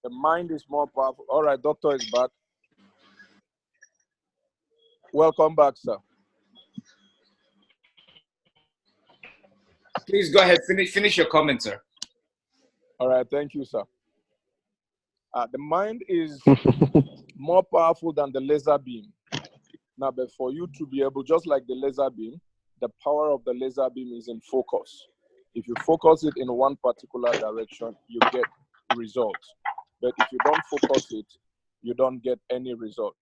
The mind is more powerful. All right, doctor is back. Welcome back, sir. Please go ahead. Finish your comment, sir. All right, thank you, sir. The mind is more powerful than the laser beam. Now, but for you to be able, just like the laser beam, the power of the laser beam is in focus. If you focus it in one particular direction, you get results. But if you don't focus it, you don't get any result.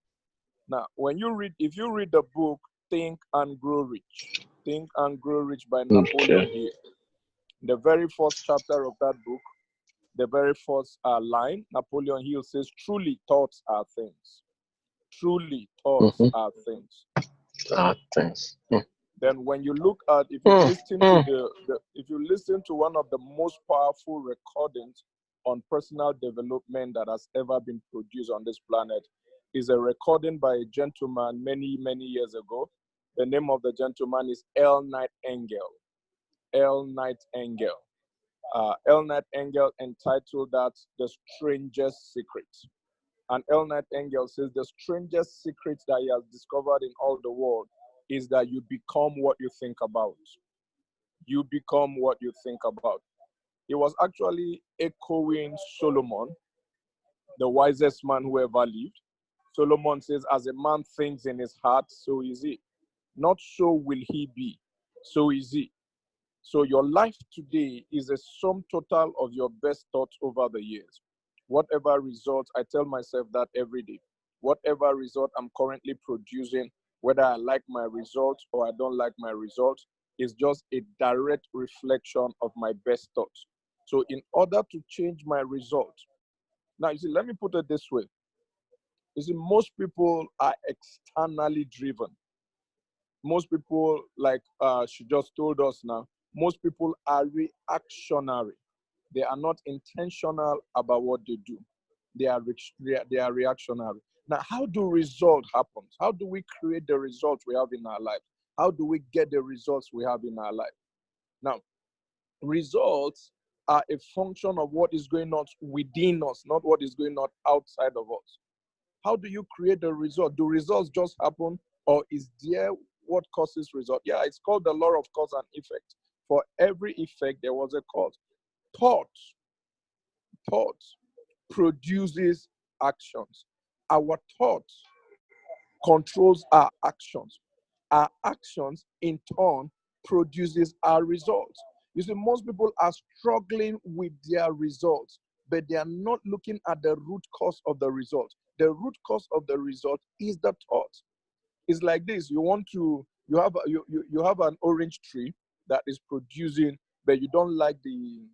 Now, if you read the book Think and Grow Rich, Think and Grow Rich by Napoleon Hill, the very first chapter of that book, the very first line, Napoleon Hill says, truly thoughts are things. Truly thoughts are things. Things. Then when you look at, if you listen to if you listen to one of the most powerful recordings on personal development that has ever been produced on this planet, is a recording by a gentleman many, many years ago. The name of the gentleman is L. Nightingale. L. Nightingale. L. Nightingale entitled that The Strangest Secret. And L. Nightingale says the strangest secret that he has discovered in all the world is that you become what you think about. You become what you think about. He was actually echoing Solomon, the wisest man who ever lived. Solomon says, as a man thinks in his heart, so is he. Not so will he be, so is he. So your life today is a sum total of your best thoughts over the years. Whatever results, I tell myself that every day. Whatever result I'm currently producing, whether I like my results or I don't like my results, is just a direct reflection of my best thoughts. So in order to change my results, now you see, let me put it this way. You see, most people are externally driven. Most people, like she just told us now, most people are reactionary. They are not intentional about what they do. They are reactionary. Now, how do results happen? How do we create the results we have in our life? How do we get the results we have in our life? Now, results are a function of what is going on within us, not what is going on outside of us. How do you create the result? Do results just happen, or is there what causes result? Yeah, it's called the law of cause and effect. For every effect, there was a cause. Thought produces actions. Our thought controls our actions. Our actions, in turn, produces our results. You see, most people are struggling with their results, but they are not looking at the root cause of the result. The root cause of the result is the thought. It's like this: you have an orange tree that is producing, but you don't like the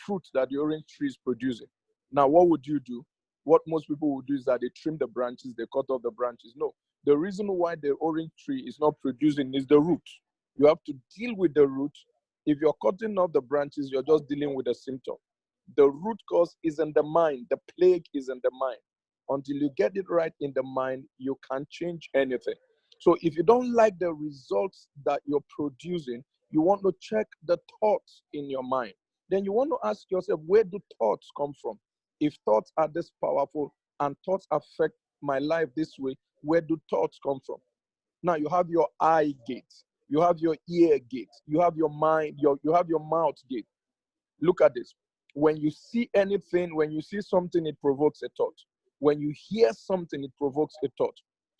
fruit that the orange tree is producing. Now, what would you do? What most people would do is that they trim the branches, they cut off the branches. No, the reason why the orange tree is not producing is the root. You have to deal with the root. If you're cutting off the branches, you're just dealing with the symptom. The root cause is in the mind. The plague is in the mind. Until you get it right in the mind, you can't change anything. So if you don't like the results that you're producing, you want to check the thoughts in your mind. Then you want to ask yourself, where do thoughts come from? If thoughts are this powerful and thoughts affect my life this way, where do thoughts come from? Now you have your eye gate, you have your ear gate, you have your mind, you have your mouth gate. Look at this. When you see anything, when you see something, it provokes a thought. When you hear something, it provokes a thought.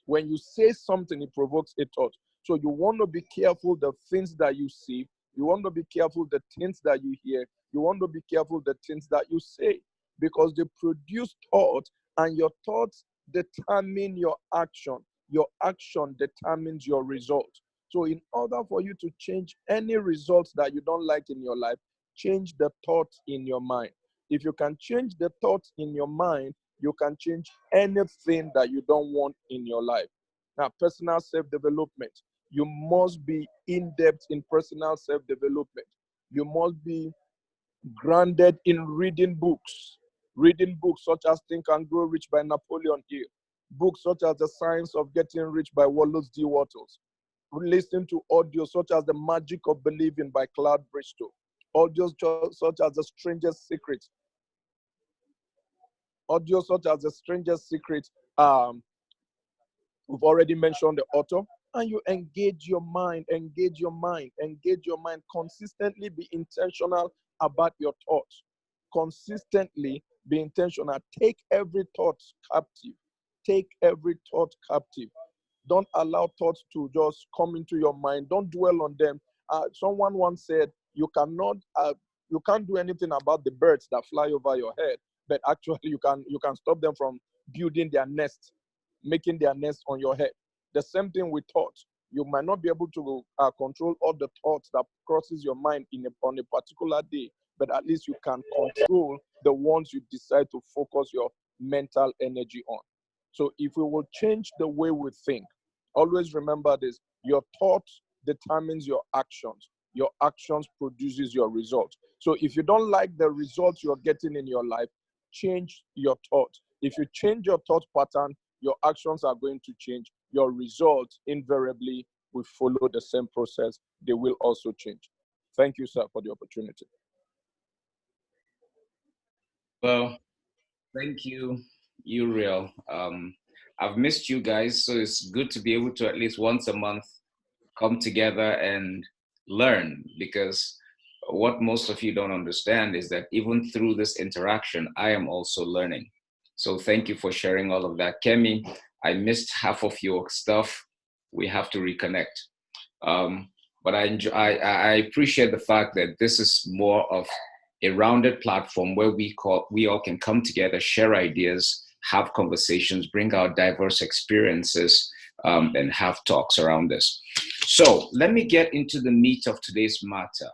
When you say something, it provokes a thought. So you want to be careful the things that you see. You want to be careful the things that you hear. You want to be careful the things that you say, because they produce thought, and your thoughts determine your action. Your action determines your result. So in order for you to change any results that you don't like in your life, change the thoughts in your mind. If you can change the thoughts in your mind, you can change anything that you don't want in your life. Now, personal self-development. You must be in-depth in personal self-development. You must be grounded in reading books. Reading books such as Think and Grow Rich by Napoleon Hill. Books such as The Science of Getting Rich by Wallace D. Wattles. Listen to audio such as The Magic of Believing by Cloud Bristol. Audios such as The Strangest Secret Audio such as The Stranger's Secret. We've already mentioned the author. And you engage your mind, consistently be intentional about your thoughts. Consistently be intentional. Take every thought captive. Don't allow thoughts to just come into your mind. Don't dwell on them. Someone once said, you can't do anything about the birds that fly over your head, but actually you can stop them from building their nest, making their nest on your head. The same thing with thoughts. You might not be able to control all the thoughts that crosses your mind on a particular day, but at least you can control the ones you decide to focus your mental energy on. So if we will change the way we think, always remember this: your thoughts determines your actions. Your actions produces your results. So if you don't like the results you're getting in your life, change your thoughts. If you change your thought pattern, your actions are going to change. Your results invariably will follow the same process. They will also change. Thank you, sir, for the opportunity. Well, thank you, Uriel. I've missed you guys, so it's good to be able to at least once a month come together and learn, because what most of you don't understand is that even through this interaction, I am also learning. So thank you for sharing all of that. Kemi, I missed half of your stuff. We have to reconnect. But I appreciate the fact that this is more of a rounded platform where we all can come together, share ideas, have conversations, bring out diverse experiences, and have talks around this. So let me get into the meat of today's matter.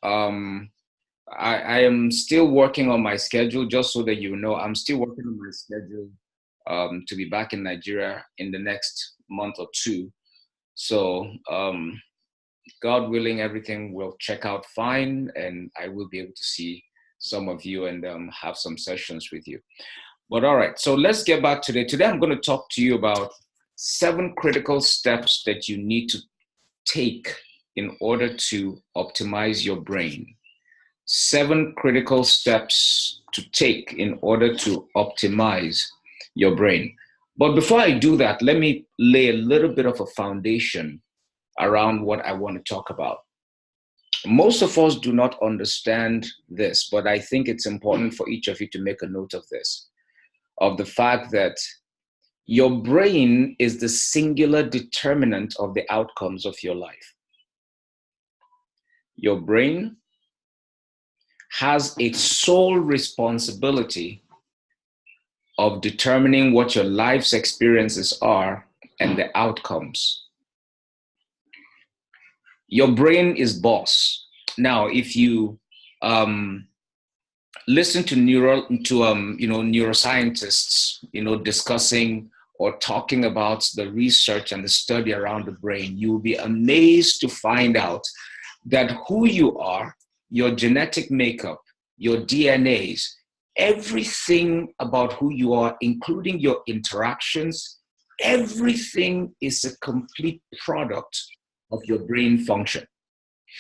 I am still working on my schedule, just so that you know, I'm still working on my schedule to be back in Nigeria in the next month or two. So God willing, everything will check out fine, and I will be able to see some of you and have some sessions with you. But all right, so let's get back today. Today, I'm going to talk to you about 7 critical steps that you need to take in order to optimize your brain. 7 critical steps to take in order to optimize your brain. But before I do that, let me lay a little bit of a foundation around what I want to talk about. Most of us do not understand this, but I think it's important for each of you to make a note of this, of the fact that your brain is the singular determinant of the outcomes of your life. Your brain has a sole responsibility of determining what your life's experiences are and the outcomes. Your brain is boss. Now, if you listen to neuroscientists, discussing or talking about the research and the study around the brain, you will be amazed to find out that who you are, your genetic makeup, your DNAs, everything about who you are, including your interactions, everything is a complete product of your brain function.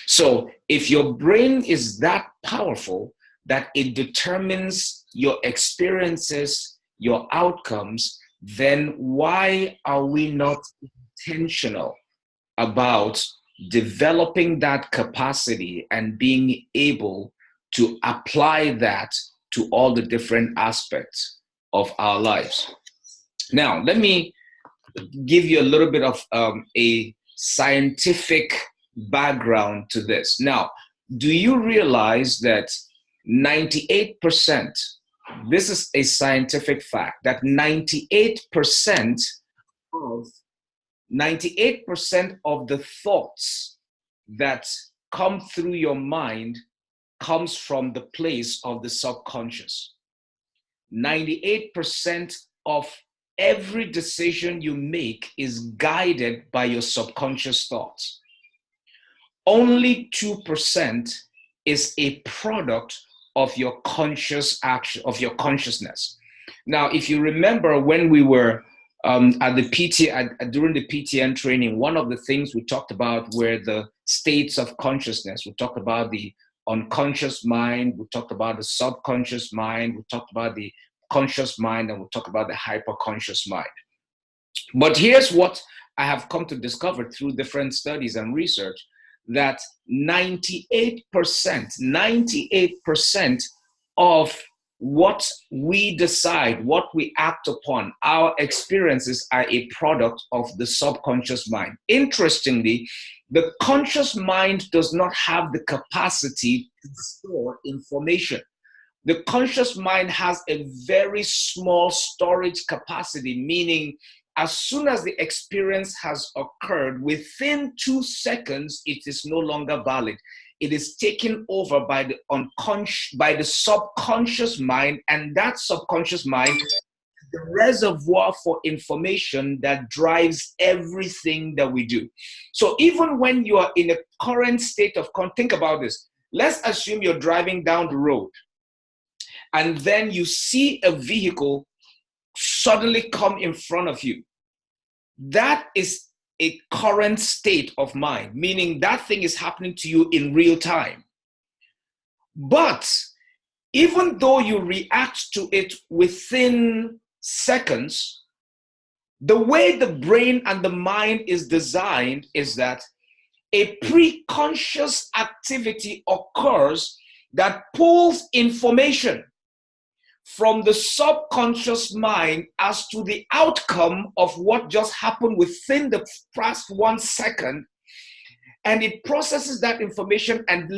So if your brain is that powerful that it determines your experiences, your outcomes, then why are we not intentional about developing that capacity and being able to apply that to all the different aspects of our lives? Now, let me give you a little bit of a scientific background to this. Now, do you realize that 98%, this is a scientific fact, that 98% of the thoughts that come through your mind comes from the place of the subconscious. 98% of every decision you make is guided by your subconscious thoughts. Only 2% is a product of your conscious action, of your consciousness. Now, if you remember when we were at the during the PTN training, one of the things we talked about were the states of consciousness. We talked about the unconscious mind, we talked about the subconscious mind, we talked about the conscious mind, and we'll talk about the hyperconscious mind. But here's what I have come to discover through different studies and research, that 98% of what we decide, what we act upon, our experiences are a product of the subconscious mind. Interestingly, the conscious mind does not have the capacity to store information. The conscious mind has a very small storage capacity, meaning as soon as the experience has occurred, within 2 seconds, it is no longer valid. It is taken over by the subconscious mind, and that subconscious mind is the reservoir for information that drives everything that we do. So even when you are in a current state of, think about this. Let's assume you're driving down the road, and then you see a vehicle suddenly come in front of you. That is a current state of mind, meaning that thing is happening to you in real time. But even though you react to it within seconds, the way the brain and the mind is designed is that a pre-conscious activity occurs that pulls information from the subconscious mind as to the outcome of what just happened within the past 1 second, and it processes that information and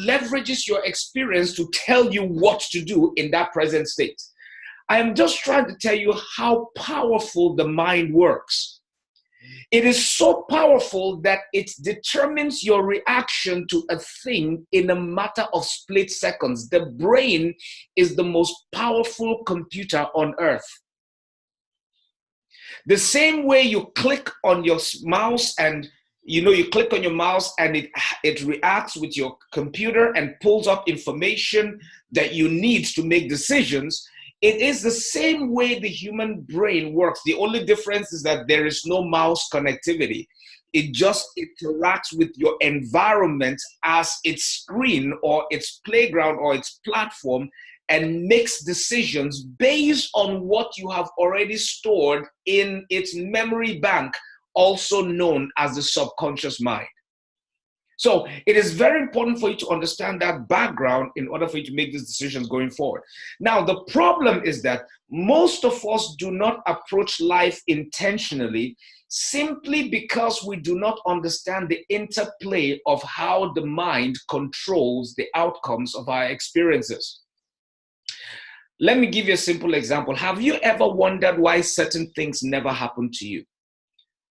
leverages your experience to tell you what to do in that present state. I am just trying to tell you how powerful the mind works. It is so powerful that it determines your reaction to a thing in a matter of split seconds. The brain is the most powerful computer on earth. The same way you click on your mouse and you click on your mouse and it reacts with your computer and pulls up information that you need to make decisions. It is the same way the human brain works. The only difference is that there is no mouse connectivity. It just interacts with your environment as its screen or its playground or its platform, and makes decisions based on what you have already stored in its memory bank, also known as the subconscious mind. So it is very important for you to understand that background in order for you to make these decisions going forward. Now, the problem is that most of us do not approach life intentionally simply because we do not understand the interplay of how the mind controls the outcomes of our experiences. Let me give you a simple example. Have you ever wondered why certain things never happen to you?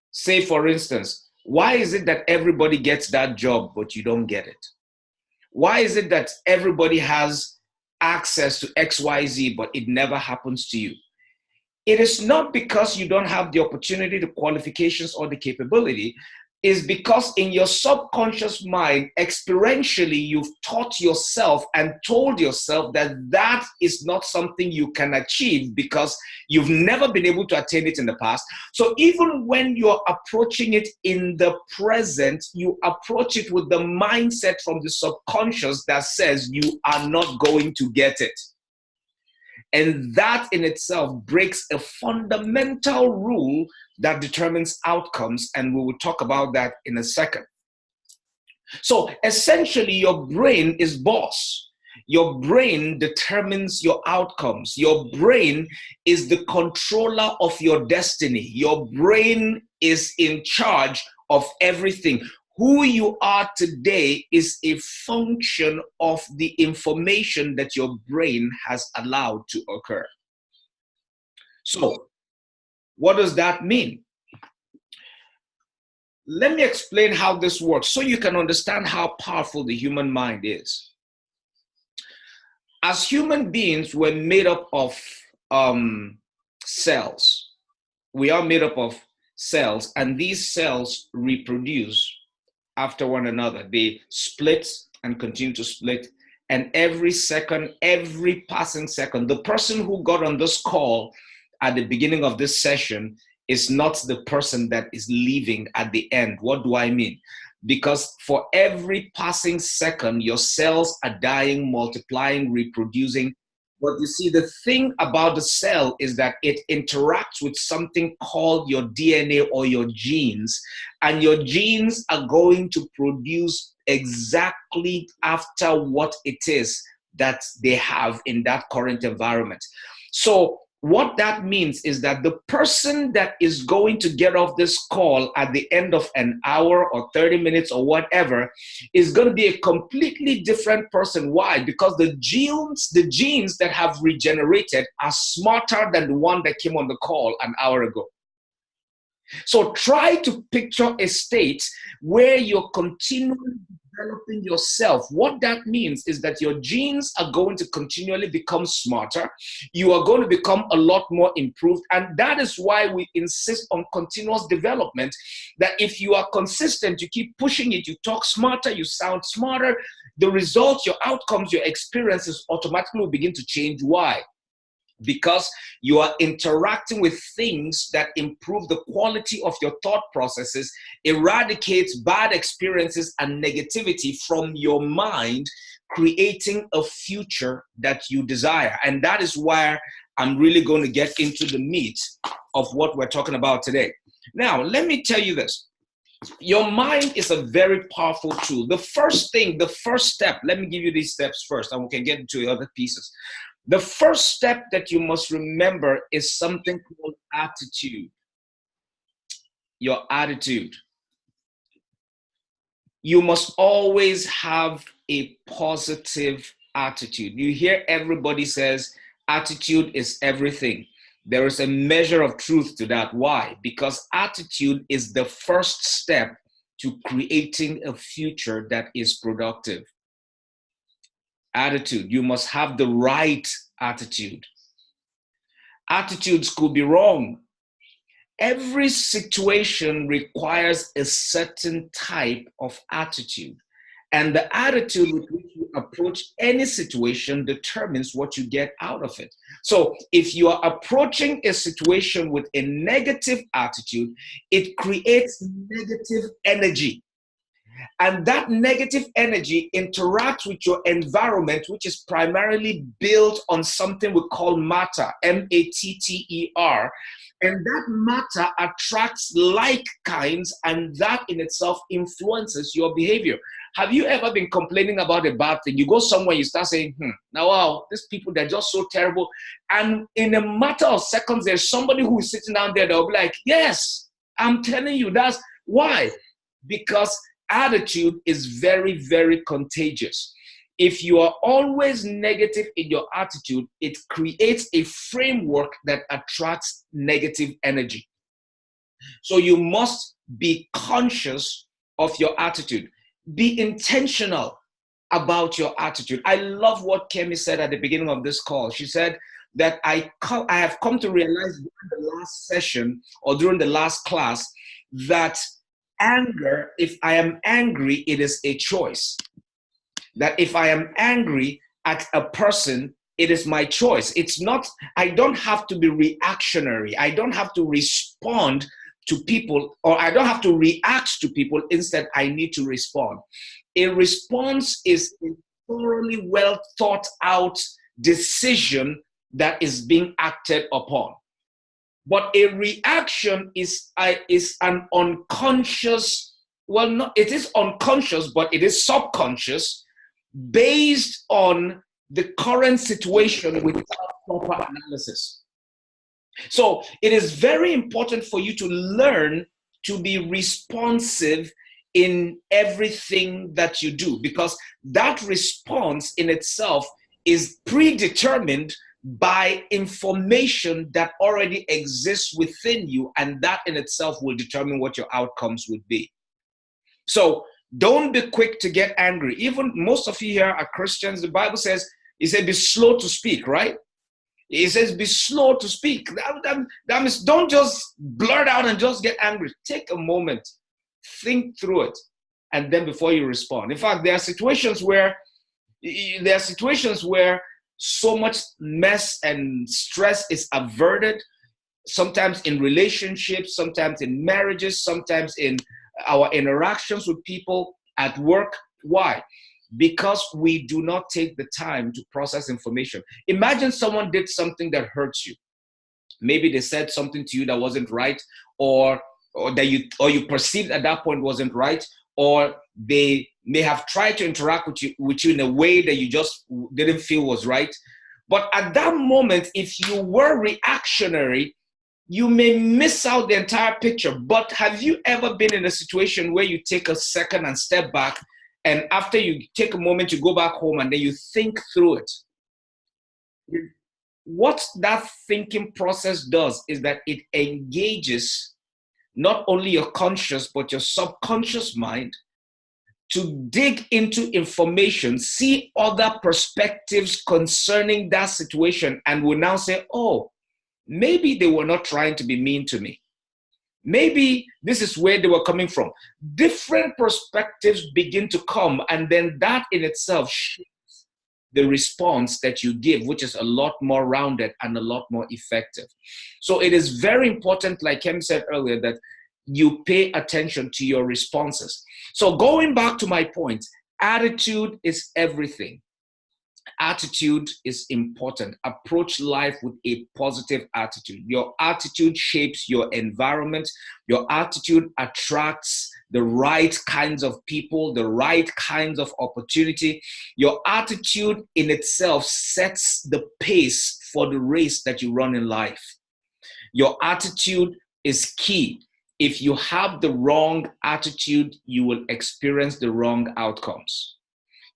Say, for instance, why is it that everybody gets that job, but you don't get it? Why is it that everybody has access to XYZ, but it never happens to you? It is not because you don't have the opportunity, the qualifications, or the capability. Is because in your subconscious mind, experientially, you've taught yourself and told yourself that that is not something you can achieve because you've never been able to attain it in the past. So even when you're approaching it in the present, you approach it with the mindset from the subconscious that says you are not going to get it. And that in itself breaks a fundamental rule that determines outcomes, and we will talk about that in a second. So essentially, your brain is boss. Your brain determines your outcomes. Your brain is the controller of your destiny. Your brain is in charge of everything. Who you are today is a function of the information that your brain has allowed to occur. So, what does that mean? Let me explain how this works so you can understand how powerful the human mind is. As human beings, we're made up of cells. We are made up of cells, and these cells reproduce after one another. They split and continue to split. And every second, every passing second, the person who got on this call at the beginning of this session is not the person that is leaving at the end. What do I mean? Because for every passing second, your cells are dying, multiplying, reproducing. But you see, the thing about the cell is that it interacts with something called your DNA or your genes, and your genes are going to produce exactly after what it is that they have in that current environment. So what that means is that the person that is going to get off this call at the end of an hour or 30 minutes or whatever is going to be a completely different person. Why? Because the genes that have regenerated are smarter than the one that came on the call an hour ago. So try to picture a state where you're continually developing yourself. What that means is that your genes are going to continually become smarter. You are going to become a lot more improved. And that is why we insist on continuous development, that if you are consistent, you keep pushing it, you talk smarter, you sound smarter, the results, your outcomes, your experiences automatically will begin to change. Why? Because you are interacting with things that improve the quality of your thought processes, eradicates bad experiences and negativity from your mind, creating a future that you desire. And that is where I'm really going to get into the meat of what we're talking about today. Now, let me tell you this. Your mind is a very powerful tool. The first step, let me give you these steps first, and we can get into the other pieces. The first step that you must remember is something called attitude. Your attitude. You must always have a positive attitude. You hear everybody says attitude is everything. There is a measure of truth to that. Why? Because attitude is the first step to creating a future that is productive. Attitude. You must have the right attitude. Attitudes could be wrong. Every situation requires a certain type of attitude. And the attitude with which you approach any situation determines what you get out of it. So if you are approaching a situation with a negative attitude, it creates negative energy. And that negative energy interacts with your environment, which is primarily built on something we call matter, M-A-T-T-E-R. And that matter attracts like kinds, and that in itself influences your behavior. Have you ever been complaining about a bad thing? You go somewhere, you start saying, now, wow, these people, they're just so terrible. And in a matter of seconds, there's somebody who is sitting down there, they'll be like, yes, I'm telling you, that's why. Because attitude is very, very contagious. If you are always negative in your attitude, it creates a framework that attracts negative energy. So you must be conscious of your attitude. Be intentional about your attitude. I love what Kemi said at the beginning of this call. She said that I have come to realize during the last session or during the last class that anger, if I am angry, it is a choice. That if I am angry at a person, it is my choice. It's not, I don't have to be reactionary. I don't have to respond to people, or I don't have to react to people. Instead, I need to respond. A response is a thoroughly well thought out decision that is being acted upon. But a reaction is an unconscious, well, no, it is unconscious, but it is subconscious, based on the current situation without proper analysis. So it is very important for you to learn to be responsive in everything that you do, because that response in itself is predetermined by information that already exists within you, and that in itself will determine what your outcomes would be. So don't be quick to get angry. Even most of you here are Christians. The Bible says, it says be slow to speak, right? It says be slow to speak. That means don't just blurt out and just get angry. Take a moment, think through it, and then before you respond. In fact, there are situations where so much mess and stress is averted, sometimes in relationships, sometimes in marriages, sometimes in our interactions with people at work. Why? because we do not take the time to process information. Imagine someone did something that hurts you. Maybe they said something to you that wasn't right, or that you perceived at that point wasn't right, or they may have tried to interact with you in a way that you just didn't feel was right. But at that moment, if you were reactionary, you may miss out the entire picture. But have you ever been in a situation where you take a second and step back, and after you take a moment, you go back home and then you think through it? What that thinking process does is that it engages not only your conscious, but your subconscious mind to dig into information, see other perspectives concerning that situation, and will now say, oh, maybe they were not trying to be mean to me. Maybe this is where they were coming from. Different perspectives begin to come, and then that in itself shapes the response that you give, which is a lot more rounded and a lot more effective. So it is very important, like Kem said earlier, that you pay attention to your responses. So going back to my point, attitude is everything. Attitude is important. Approach life with a positive attitude. Your attitude shapes your environment. Your attitude attracts the right kinds of people, the right kinds of opportunity. Your attitude in itself sets the pace for the race that you run in life. Your attitude is key. If you have the wrong attitude, you will experience the wrong outcomes.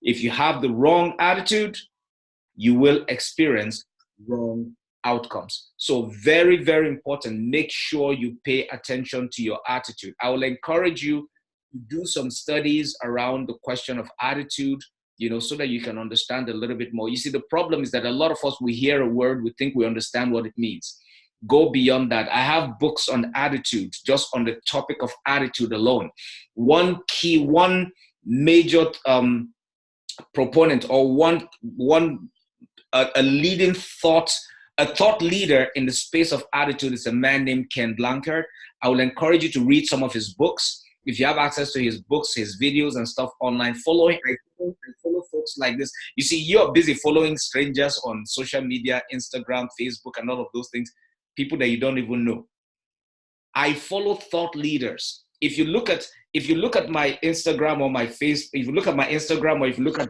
If you have the wrong attitude, you will experience wrong outcomes. So very, very important. Make sure you pay attention to your attitude. I will encourage you to do some studies around the question of attitude, so that you can understand a little bit more. You see, the problem is that a lot of us, we hear a word, we think we understand what it means. Go beyond that. I have books on attitude, just on the topic of attitude alone. One major proponent, or a leading thought leader in the space of attitude is a man named Ken Blanchard. I will encourage you to read some of his books. If you have access to his books, his videos and stuff online, follow him. I follow folks like this. You see, you're busy following strangers on social media, Instagram, Facebook, and all of those things, people that you don't even know. I follow thought leaders. If you look at my Instagram or my face, if you look at my Instagram or if you look at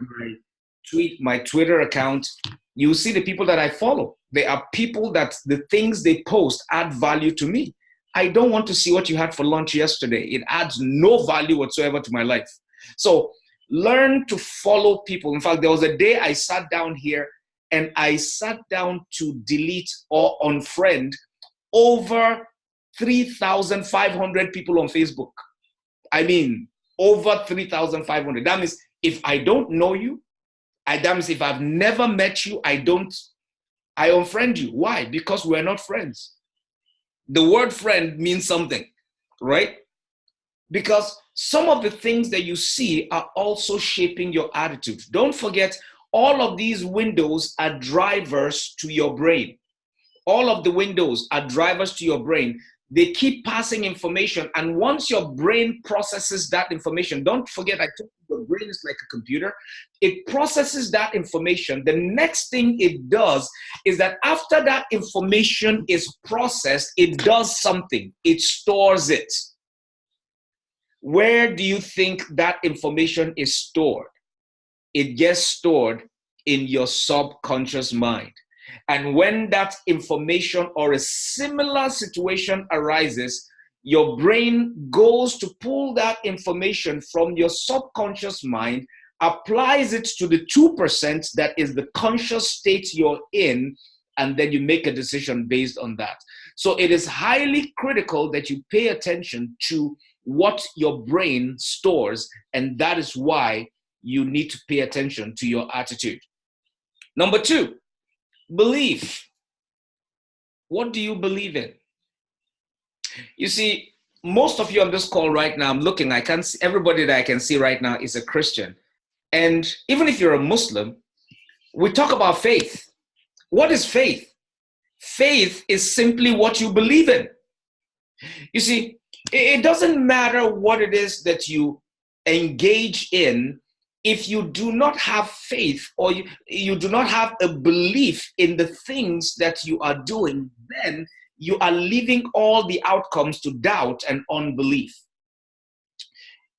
my Twitter account, you see the people that I follow. They are people that the things they post add value to me. I don't want to see what you had for lunch yesterday. It adds no value whatsoever to my life. So learn to follow people. In fact, there was a day I sat down here and I sat down to delete or unfriend over 3,500 people on Facebook. I mean, over 3,500. That means if I don't know you, that means if I've never met you, I unfriend you. Why? Because we're not friends. The word friend means something, right? Because some of the things that you see are also shaping your attitude. Don't forget, all of these windows are drivers to your brain. All of the windows are drivers to your brain. They keep passing information, and once your brain processes that information, don't forget, I told you, your brain is like a computer. It processes that information. The next thing it does is that after that information is processed, it does something. It stores it. Where do you think that information is stored? It gets stored in your subconscious mind. And when that information or a similar situation arises, your brain goes to pull that information from your subconscious mind, applies it to the 2% that is the conscious state you're in, and then you make a decision based on that. So it is highly critical that you pay attention to what your brain stores, and that is why you need to pay attention to your attitude. Number 2, belief. What do you believe in? You see, most of you on this call right now, I'm looking, I can see everybody that I can see right now is a Christian. And even if you're a Muslim, we talk about faith. What is faith? Faith is simply what you believe in. You see, it doesn't matter what it is that you engage in if you do not have faith, or you do not have a belief in the things that you are doing, then you are leaving all the outcomes to doubt and unbelief.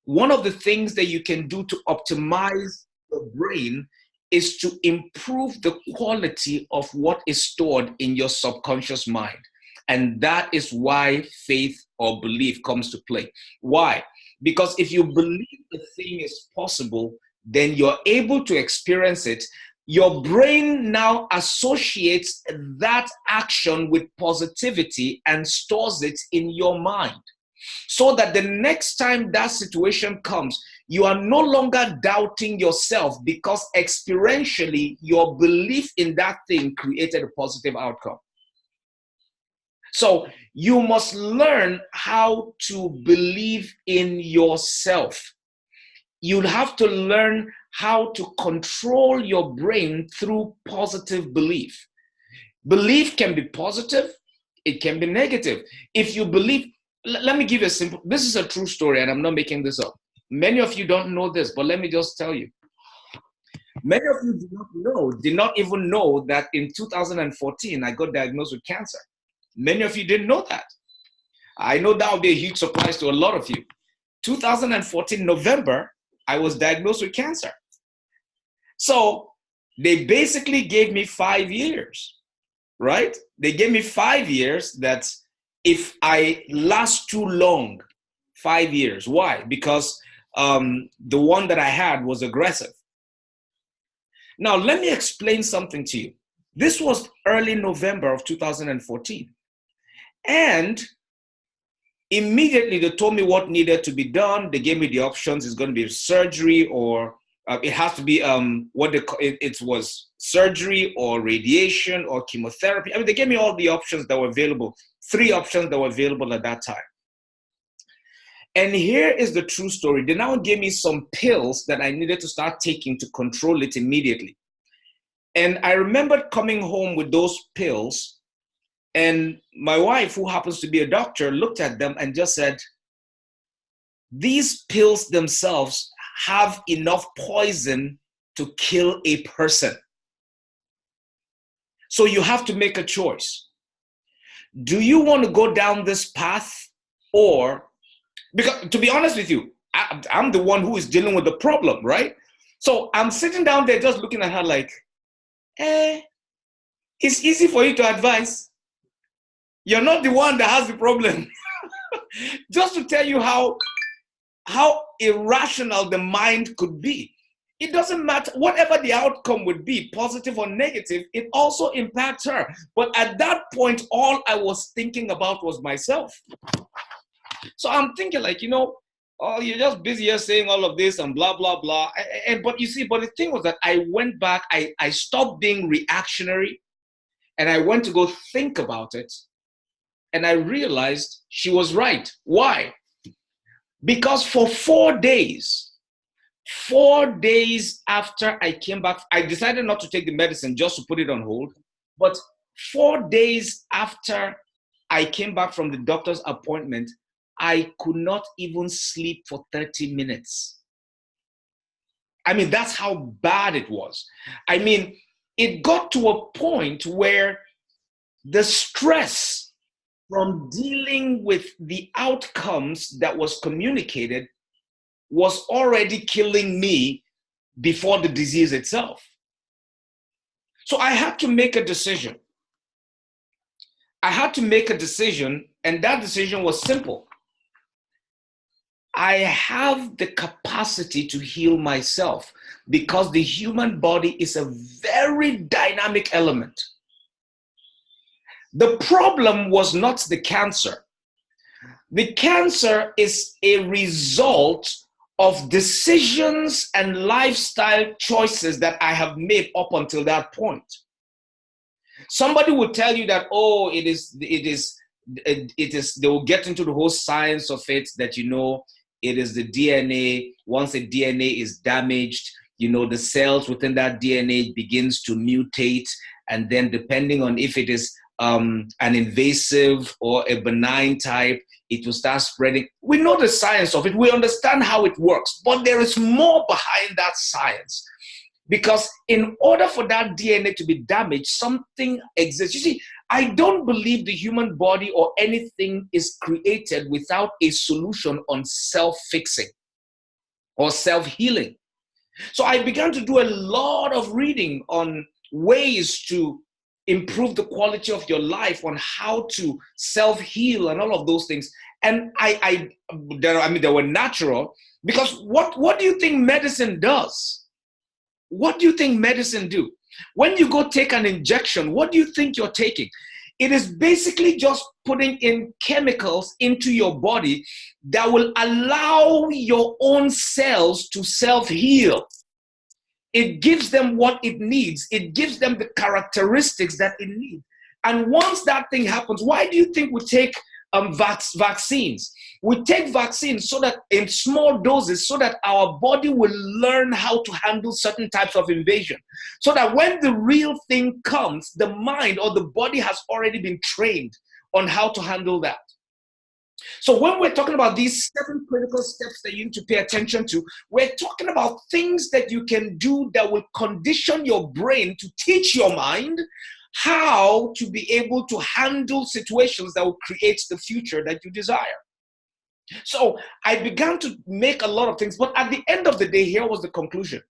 One of the things that you can do to optimize your brain is to improve the quality of what is stored in your subconscious mind. And that is why faith or belief comes to play. Why? Because if you believe the thing is possible, then you're able to experience it. Your brain now associates that action with positivity and stores it in your mind, so that the next time that situation comes, you are no longer doubting yourself, because experientially your belief in that thing created a positive outcome. So you must learn how to believe in yourself. You'll have to learn how to control your brain through positive belief. Belief can be positive, it can be negative. If you believe, let me give you a simple, this is a true story and I'm not making this up. Many of you don't know this, but let me just tell you. Many of you did not even know that in 2014, I got diagnosed with cancer. Many of you didn't know that. I know that will be a huge surprise to a lot of you. 2014, November, I was diagnosed with cancer. So they basically gave me 5 years, right? They gave me 5 years that if I last too long, 5 years. Why? Because the one that I had was aggressive. Now, let me explain something to you. This was early November of 2014. And immediately they told me what needed to be done. They gave me the options. It's going to be surgery, or it has to be it was surgery or radiation or chemotherapy. I mean, they gave me all the options that were available, 3 options that were available at that time. And here is the true story. They now gave me some pills that I needed to start taking to control it immediately. And I remembered coming home with those pills, and my wife, who happens to be a doctor, looked at them and just said, these pills themselves have enough poison to kill a person. So you have to make a choice. Do you want to go down this path, or, because to be honest with you, I'm the one who is dealing with the problem, right? So I'm sitting down there just looking at her like, it's easy for you to advise. You're not the one that has the problem. Just to tell you how irrational the mind could be. It doesn't matter, whatever the outcome would be, positive or negative, it also impacts her. But at that point, all I was thinking about was myself. So I'm thinking like, oh, you're just busy here saying all of this and blah, blah, blah. But you see, but the thing was that I went back, I stopped being reactionary, and I went to go think about it. And I realized she was right. Why? Because for 4 days after I came back, I decided not to take the medicine, just to put it on hold. But 4 days after I came back from the doctor's appointment, I could not even sleep for 30 minutes. I mean, that's how bad it was. I mean, it got to a point where the stress from dealing with the outcomes that was communicated was already killing me before the disease itself. So I had to make a decision. And that decision was simple. I have the capacity to heal myself, because the human body is a very dynamic element. The problem was not the cancer. The cancer is a result of decisions and lifestyle choices that I have made up until that point. Somebody will tell you that, oh, it is, they will get into the whole science of it, that, it is the DNA. Once the DNA is damaged, the cells within that DNA begins to mutate. And then depending on if it is an invasive or a benign type, it will start spreading. We know the science of it. We understand how it works, but there is more behind that science. Because in order for that DNA to be damaged, something exists. You see, I don't believe the human body or anything is created without a solution on self-fixing or self-healing. So I began to do a lot of reading on ways to improve the quality of your life, on how to self-heal and all of those things. And they were natural, because what do you think medicine does? What do you think medicine do? When you go take an injection, what do you think you're taking? It is basically just putting in chemicals into your body that will allow your own cells to self-heal. It gives them what it needs. It gives them the characteristics that it needs. And once that thing happens, why do you think we take vaccines? We take vaccines so that in small doses, so that our body will learn how to handle certain types of invasion. So that when the real thing comes, the mind or the body has already been trained on how to handle that. So when we're talking about these 7 critical steps that you need to pay attention to, we're talking about things that you can do that will condition your brain to teach your mind how to be able to handle situations that will create the future that you desire. So I began to make a lot of things, but at the end of the day, here was the conclusion.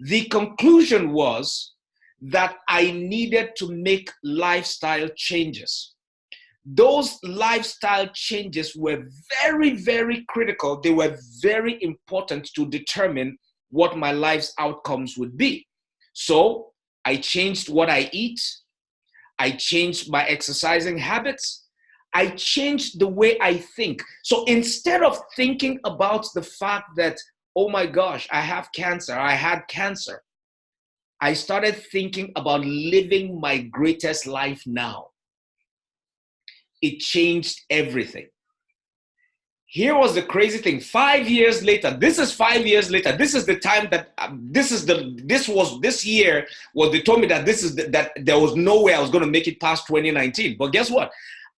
The conclusion was that I needed to make lifestyle changes. Those lifestyle changes were very, very critical. They were very important to determine what my life's outcomes would be. So I changed what I eat. I changed my exercising habits. I changed the way I think. So instead of thinking about the fact that, oh my gosh, I have cancer, I had cancer, I started thinking about living my greatest life now. It changed everything. Here was the crazy thing. 5 years later, this is 5 years later. This is the time that this year was they told me that that there was no way I was going to make it past 2019. But guess what?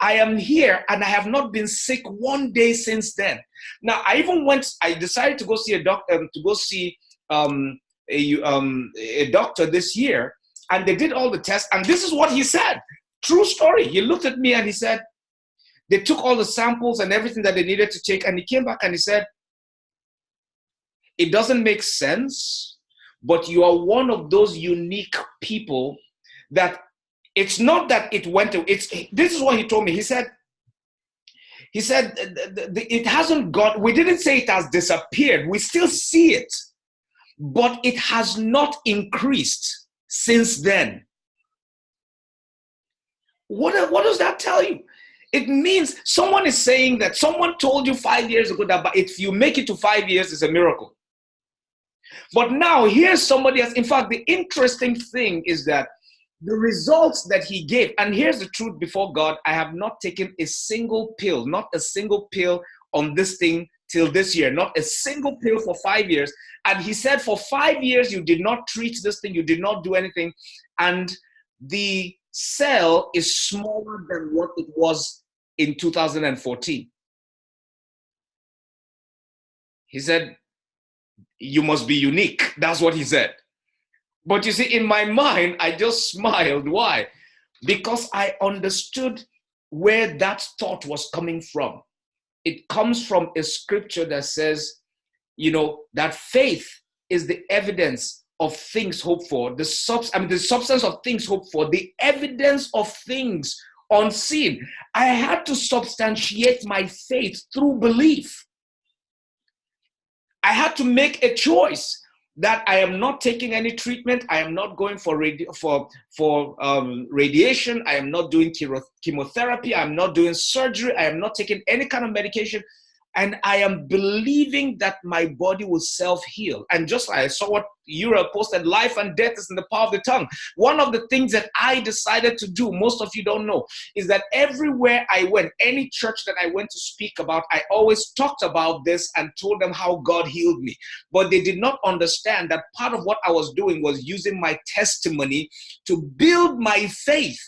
I am here and I have not been sick one day since then. Now I decided to go see a doctor, a doctor this year, and they did all the tests, and this is what he said. True story. He looked at me and he said, they took all the samples and everything that they needed to take, and he came back and he said, it doesn't make sense, but you are one of those unique people that it's not that it went to, this is what he told me. He said, it hasn't gone, we didn't say it has disappeared. We still see it, but it has not increased since then. What does that tell you? It means someone is saying that someone told you 5 years ago that if you make it to 5 years, it's a miracle. But now here's somebody else. In fact, the interesting thing is that the results that he gave, and here's the truth before God, I have not taken a single pill, not a single pill on this thing till this year, not a single pill for 5 years. And he said for 5 years, you did not treat this thing, you did not do anything. And the cell is smaller than what it was in 2014. He said, you must be unique. That's what he said. But you see, in my mind, I just smiled. Why? Because I understood where that thought was coming from. It comes from a scripture that says, that faith is the evidence of things hoped for, the substance of things hoped for, the evidence of things unseen. I had to substantiate my faith through belief. I had to make a choice that I am not taking any treatment. I am not going for radiation. I am not doing chemotherapy. I am not doing surgery. I am not taking any kind of medication. And I am believing that my body will self-heal. And just like I saw what Uriel posted, life and death is in the power of the tongue. One of the things that I decided to do, most of you don't know, is that everywhere I went, any church that I went to speak about, I always talked about this and told them how God healed me. But they did not understand that part of what I was doing was using my testimony to build my faith.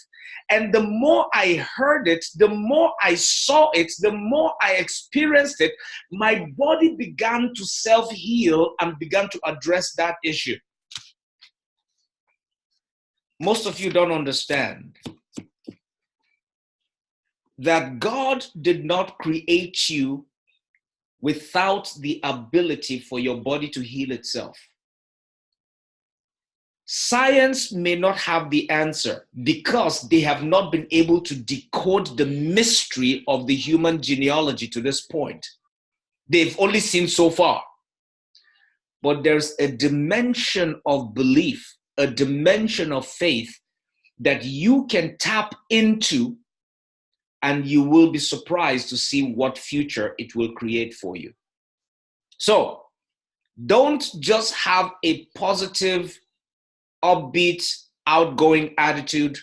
And the more I heard it, the more I saw it, the more I experienced it, my body began to self-heal and began to address that issue. Most of you don't understand that God did not create you without the ability for your body to heal itself. Science may not have the answer because they have not been able to decode the mystery of the human genealogy to this point. They've only seen so far. But there's a dimension of belief, a dimension of faith that you can tap into, and you will be surprised to see what future it will create for you. So don't just have a positive, upbeat, outgoing attitude.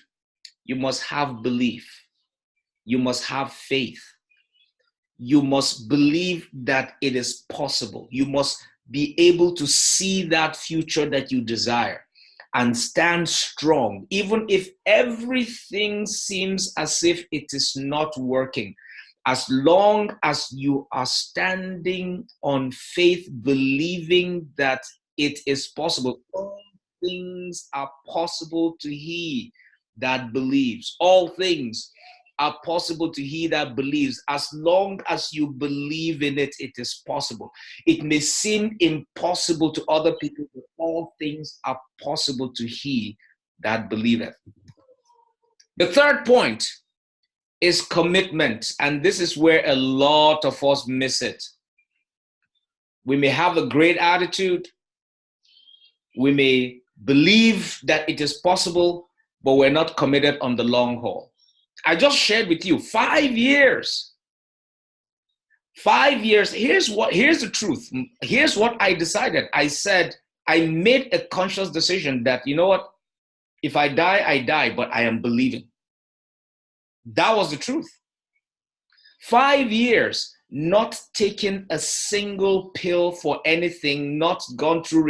You must have belief. You must have faith. You must believe that it is possible. You must be able to see that future that you desire and stand strong, even if everything seems as if it is not working. As long as you are standing on faith, believing that it is possible, all things are possible to he that believes. All things are possible to he that believes. As long as you believe in it, it is possible. It may seem impossible to other people, but all things are possible to he that believeth. The third point is commitment, and this is where a lot of us miss it. We may have a great attitude, we may believe that it is possible, but we're not committed on the long haul. I just shared with you 5 years. 5 years. Here's the truth. Here's what I decided. I said, I made a conscious decision that, you know what? If I die, I die, but I am believing. That was the truth. 5 years, not taking a single pill for anything, not gone through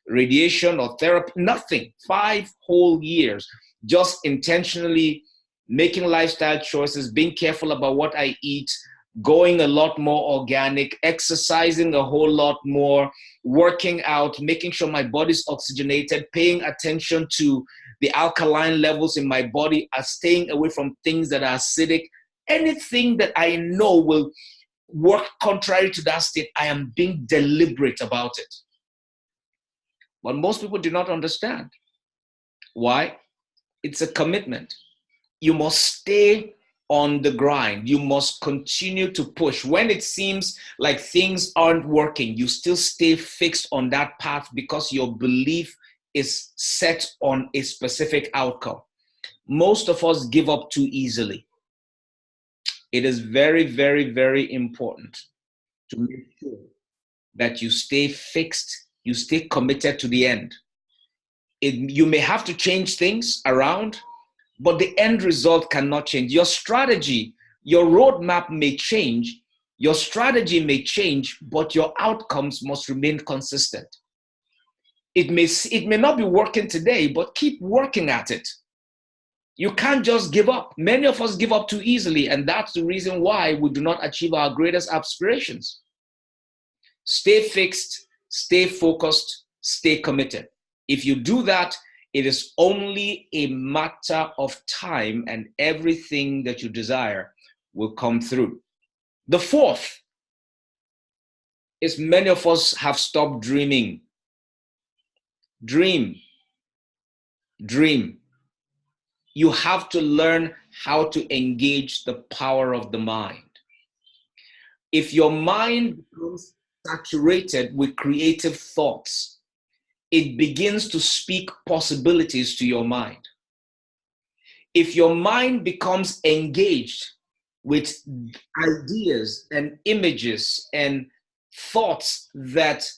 radiation or therapy, nothing. 5 whole years, just intentionally making lifestyle choices, being careful about what I eat, going a lot more organic, exercising a whole lot more, working out, making sure my body's oxygenated, paying attention to the alkaline levels in my body, staying away from things that are acidic. Anything that I know will work contrary to that state, I am being deliberate about it. But most people do not understand. Why? It's a commitment. You must stay on the grind. You must continue to push. When it seems like things aren't working, you still stay fixed on that path because your belief is set on a specific outcome. Most of us give up too easily. It is very, very, very important to make sure that you stay fixed, you stay committed to the end. You may have to change things around, but the end result cannot change. Your strategy, your roadmap may change, your strategy may change, but your outcomes must remain consistent. It may not be working today, but keep working at it. You can't just give up. Many of us give up too easily, and that's the reason why we do not achieve our greatest aspirations. Stay fixed, stay focused, stay committed. If you do that, it is only a matter of time, and everything that you desire will come through. The fourth is many of us have stopped dreaming. Dream. You have to learn how to engage the power of the mind. If your mind becomes saturated with creative thoughts, it begins to speak possibilities to your mind. If your mind becomes engaged with ideas and images and thoughts that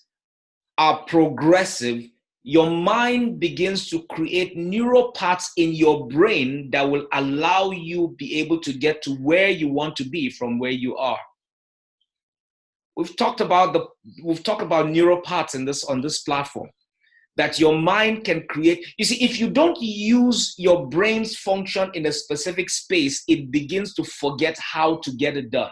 are progressive, your mind begins to create neural paths in your brain that will allow you be able to get to where you want to be from where you are. We've talked about neural paths on this platform. that your mind can create. You see, if you don't use your brain's function in a specific space, it begins to forget how to get it done.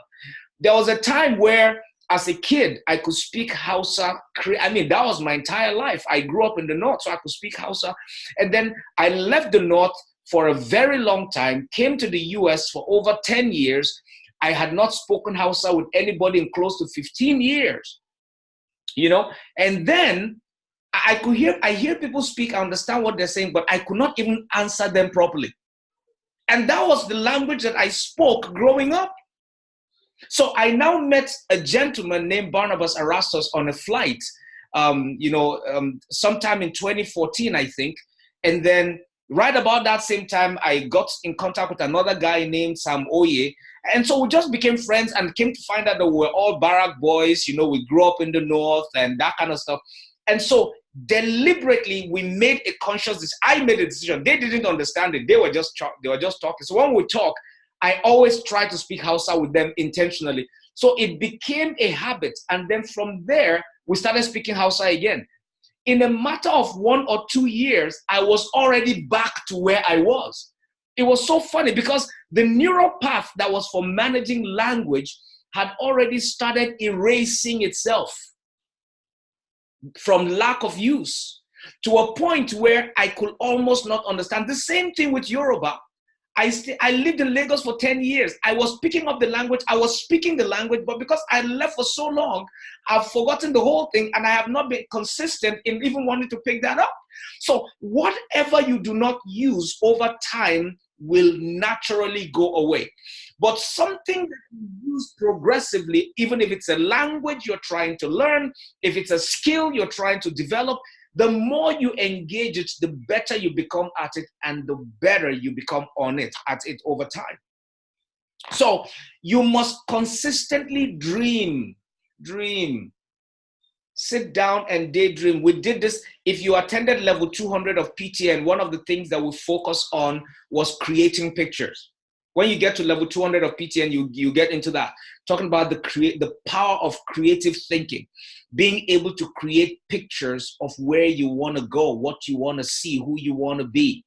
There was a time where, as a kid, I could speak Hausa. I mean, that was my entire life. I grew up in the North, so I could speak Hausa. And then I left the North for a very long time, came to the US for over 10 years. I had not spoken Hausa with anybody in close to 15 years, you know? And then I hear people speak, I understand what they're saying, but I could not even answer them properly. And that was the language that I spoke growing up. So I now met a gentleman named Barnabas Erastus on a flight, sometime in 2014, I think. And then right about that same time, I got in contact with another guy named Sam Oye. And so we just became friends and came to find out that we were all Barak boys. You know, we grew up in the North and that kind of stuff. And so deliberately, we made a conscious decision. I made a decision. They didn't understand it. They were just talking. So when we talk, I always try to speak Hausa with them intentionally. So it became a habit. And then from there, we started speaking Hausa again. In a matter of 1 or 2 years, I was already back to where I was. It was so funny because the neural path that was for managing language had already started erasing itself from lack of use, to a point where I could almost not understand. The same thing with Yoruba. I lived in Lagos for 10 years. I was picking up the language. I was speaking the language, but because I left for so long, I've forgotten the whole thing, and I have not been consistent in even wanting to pick that up. So whatever you do not use over time will naturally go away. But something that you use progressively, even if it's a language you're trying to learn, if it's a skill you're trying to develop, the more you engage it, the better you become at it, and the better you become at it over time. So you must consistently dream. Sit down and daydream. We did this. If you attended level 200 of PTN, one of the things that we focus on was creating pictures. When you get to level 200 of PTN, you get into that, talking about the power of creative thinking, being able to create pictures of where you want to go, what you want to see, who you want to be.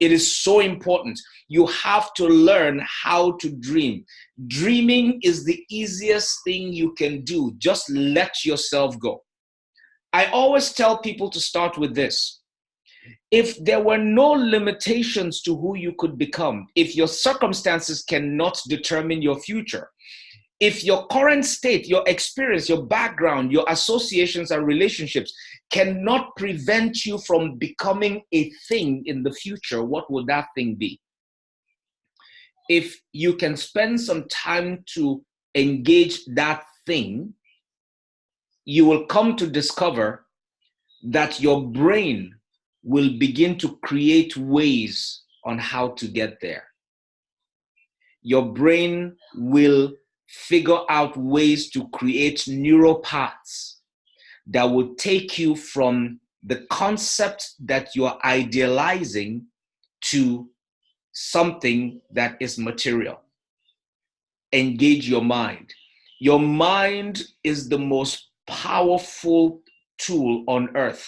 It is so important. You have to learn how to dream. Dreaming is the easiest thing you can do. Just let yourself go. I always tell people to start with this. If there were no limitations to who you could become, if your circumstances cannot determine your future, if your current state, your experience, your background, your associations and relationships cannot prevent you from becoming a thing in the future, what would that thing be? If you can spend some time to engage that thing, you will come to discover that your brain will begin to create ways on how to get there. Your brain will figure out ways to create neural paths that will take you from the concept that you're idealizing to something that is material. Engage your mind. Your mind is the most powerful tool on earth.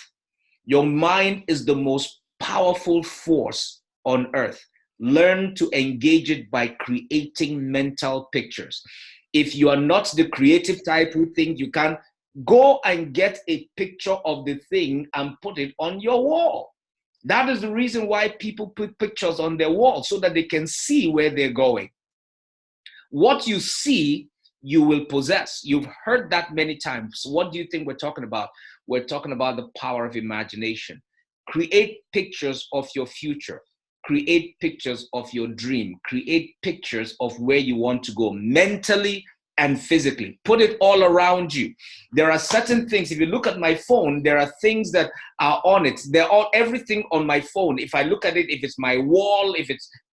Your mind is the most powerful force on earth. Learn to engage it by creating mental pictures. If you are not the creative type who think you can, go and get a picture of the thing and put it on your wall. That is the reason why people put pictures on their wall, so that they can see where they're going. What you see, you will possess. You've heard that many times. What do you think we're talking about? We're talking about the power of imagination. Create pictures of your future. Create pictures of your dream. Create pictures of where you want to go mentally and physically. Put it all around you. There are certain things. If you look at my phone, there are things that are on it. Everything on my phone. If I look at it, if it's my wall,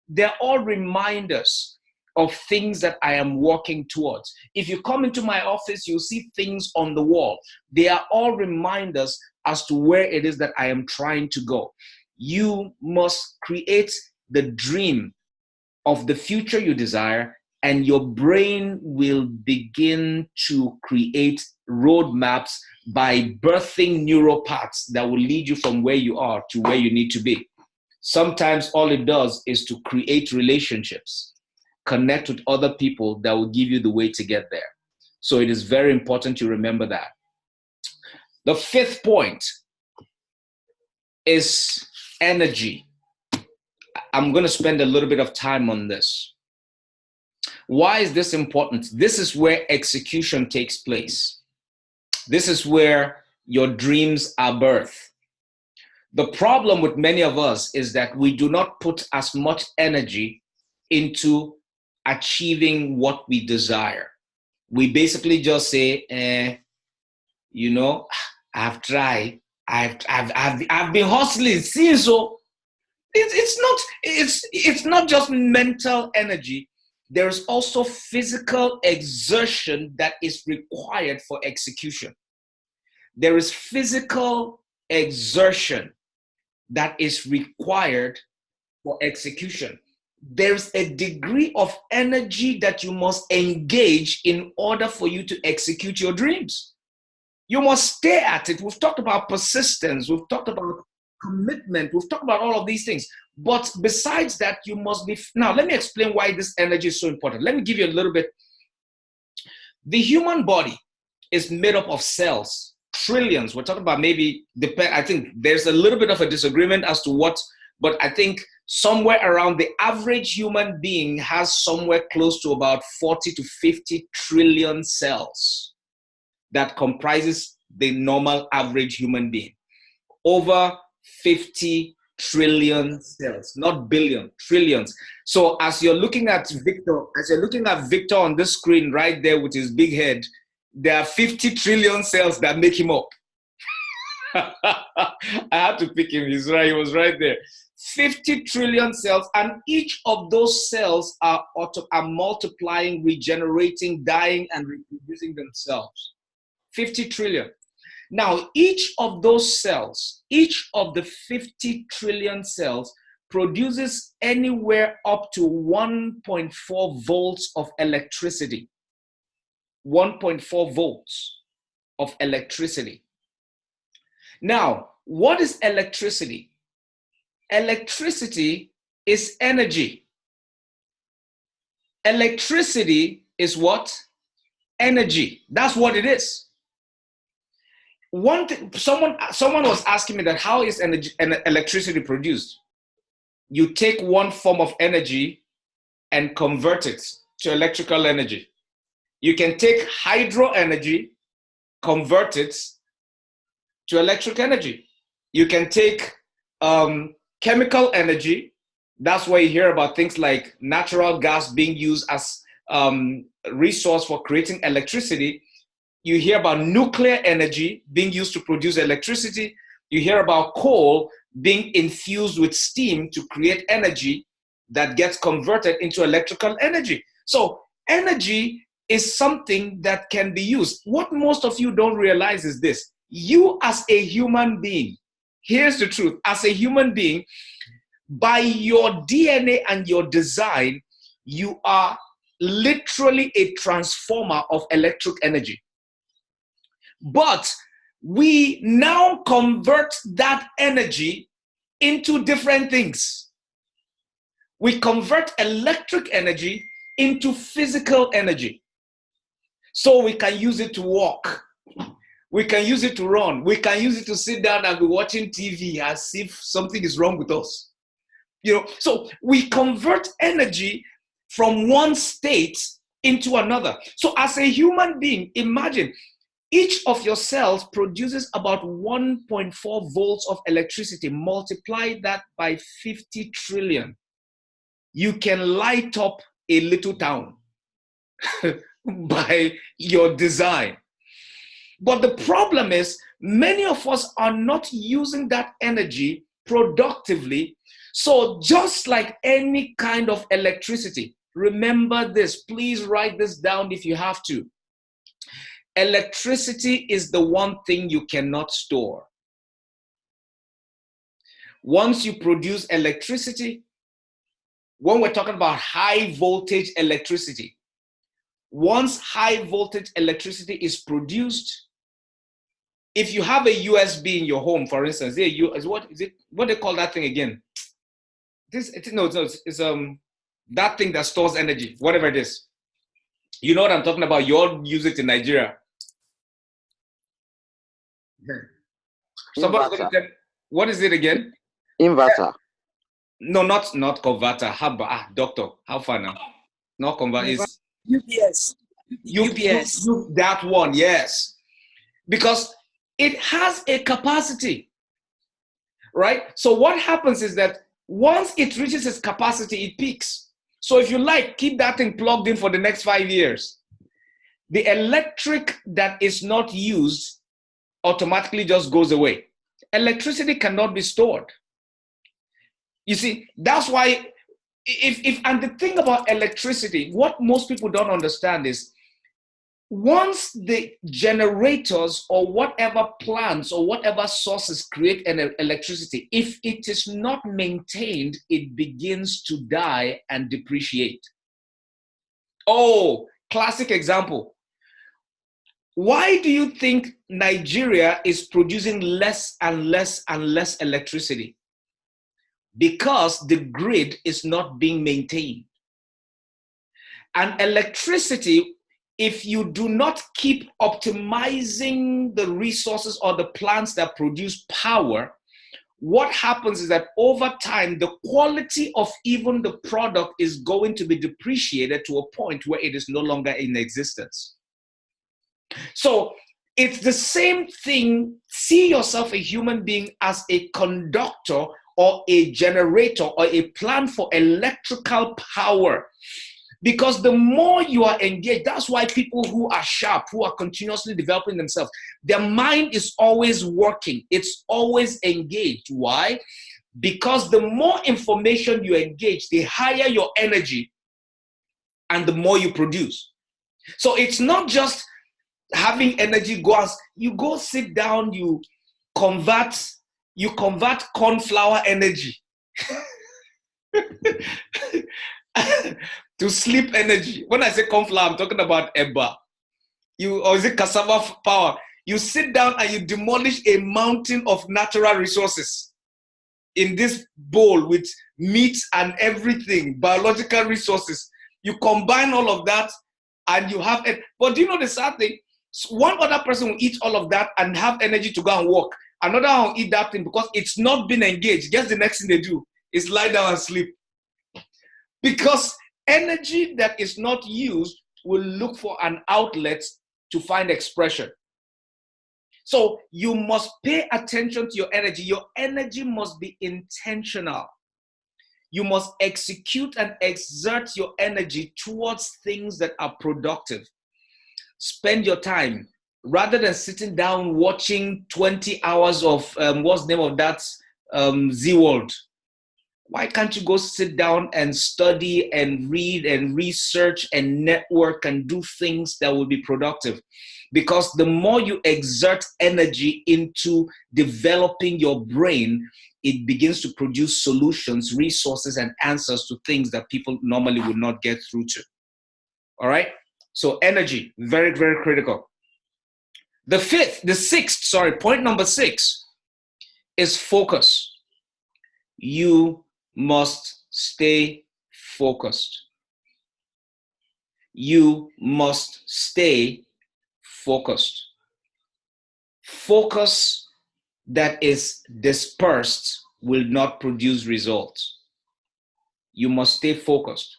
they're all reminders of things that I am working towards. If you come into my office, you'll see things on the wall. They are all reminders as to where it is that I am trying to go. You must create the dream of the future you desire, and your brain will begin to create roadmaps by birthing neural paths that will lead you from where you are to where you need to be. Sometimes all it does is to create relationships, connect with other people that will give you the way to get there. So it is very important to remember that. The fifth point is energy. I'm going to spend a little bit of time on this. Why is this important? This is where execution takes place. This is where your dreams are birthed. The problem with many of us is that we do not put as much energy into achieving what we desire. We basically just say, you know, I've tried, I've been hustling since. So it's not just mental energy. There's also physical exertion that is required for execution. There is physical exertion that is required for execution. There's a degree of energy that you must engage in order for you to execute your dreams. You must stay at it. We've talked about persistence. We've talked about commitment. We've talked about all of these things. But besides that, you must be... Now, let me explain why this energy is so important. Let me give you a little bit. The human body is made up of cells, trillions. We're talking about maybe, I think there's a little bit of a disagreement as to what, but I think somewhere around the average human being has somewhere close to about 40 to 50 trillion cells that comprises the normal average human being. Over 50 trillion cells, not billion, trillions. So as you're looking at Victor on this screen right there with his big head, there are 50 trillion cells that make him up. I had to pick him. He's right. He was right there. 50 trillion cells, and each of those cells are multiplying, regenerating, dying, and reproducing themselves. 50 trillion. Now, each of those cells, each of the 50 trillion cells produces anywhere up to 1.4 volts of electricity. 1.4 volts of electricity. Now, what is electricity? Electricity is energy. Electricity is what? Energy. That's what it is. One thing, someone was asking me that how is electricity produced? You take one form of energy and convert it to electrical energy. You can take hydro energy, convert it to electric energy. You can take chemical energy. That's why you hear about things like natural gas being used as resource for creating electricity. You hear about nuclear energy being used to produce electricity. You hear about coal being infused with steam to create energy that gets converted into electrical energy. So energy is something that can be used. What most of you don't realize is this. You as a human being, here's the truth, as a human being, by your DNA and your design, you are literally a transformer of electric energy. But we now convert that energy into different things. We convert electric energy into physical energy. So we can use it to walk. We can use it to run. We can use it to sit down and be watching TV as if something is wrong with us. You know, so we convert energy from one state into another. So as a human being, imagine each of your cells produces about 1.4 volts of electricity. Multiply that by 50 trillion. You can light up a little town by your design. But the problem is, many of us are not using that energy productively. So just like any kind of electricity, remember this, please write this down if you have to. Electricity is the one thing you cannot store. Once you produce electricity, when we're talking about high voltage electricity, once high voltage electricity is produced, if you have a USB in your home, for instance, what they call that thing again? It's that thing that stores energy, whatever it is. You know what I'm talking about? You all use it in Nigeria. Somebody, what is it again? Inverter. No, not converter. Doctor, how far now? Not converter. Is UPS. UPS. That one, yes. Because it has a capacity, right? So what happens is that once it reaches its capacity, it peaks. So if you like, keep that thing plugged in for the next 5 years. The electric that is not used automatically just goes away. Electricity cannot be stored. You see, that's why and the thing about electricity, what most people don't understand is once the generators or whatever plants or whatever sources create an electricity, if it is not maintained, it begins to die and depreciate. Oh, classic example. Why do you think Nigeria is producing less and less and less electricity? Because the grid is not being maintained. And electricity, if you do not keep optimizing the resources or the plants that produce power, what happens is that over time, the quality of even the product is going to be depreciated to a point where it is no longer in existence. So it's the same thing. See yourself, a human being, as a conductor or a generator or a plant for electrical power. Because the more you are engaged, that's why people who are sharp, who are continuously developing themselves, their mind is always working. It's always engaged. Why? Because the more information you engage, the higher your energy and the more you produce. So it's not just having energy you go sit down, you convert corn flour energy to sleep energy. When I say corn flour, I'm talking about eba. Or is it cassava power? You sit down and you demolish a mountain of natural resources in this bowl with meat and everything, biological resources. You combine all of that and you have it. But do you know the sad thing? One other person will eat all of that and have energy to go and work. Another one will eat that thing because it's not been engaged. Just the next thing they do is lie down and sleep. Because energy that is not used will look for an outlet to find expression. So you must pay attention to your energy. Your energy must be intentional. You must execute and exert your energy towards things that are productive. Spend your time rather than sitting down watching 20 hours of what's the name of that Z World. Why can't you go sit down and study and read and research and network and do things that will be productive? Because the more you exert energy into developing your brain, it begins to produce solutions, resources, and answers to things that people normally would not get through to. All right? So energy, very, very critical. Point number 6 is focus. You must stay focused. You must stay focused. Focus that is dispersed will not produce results. You must stay focused.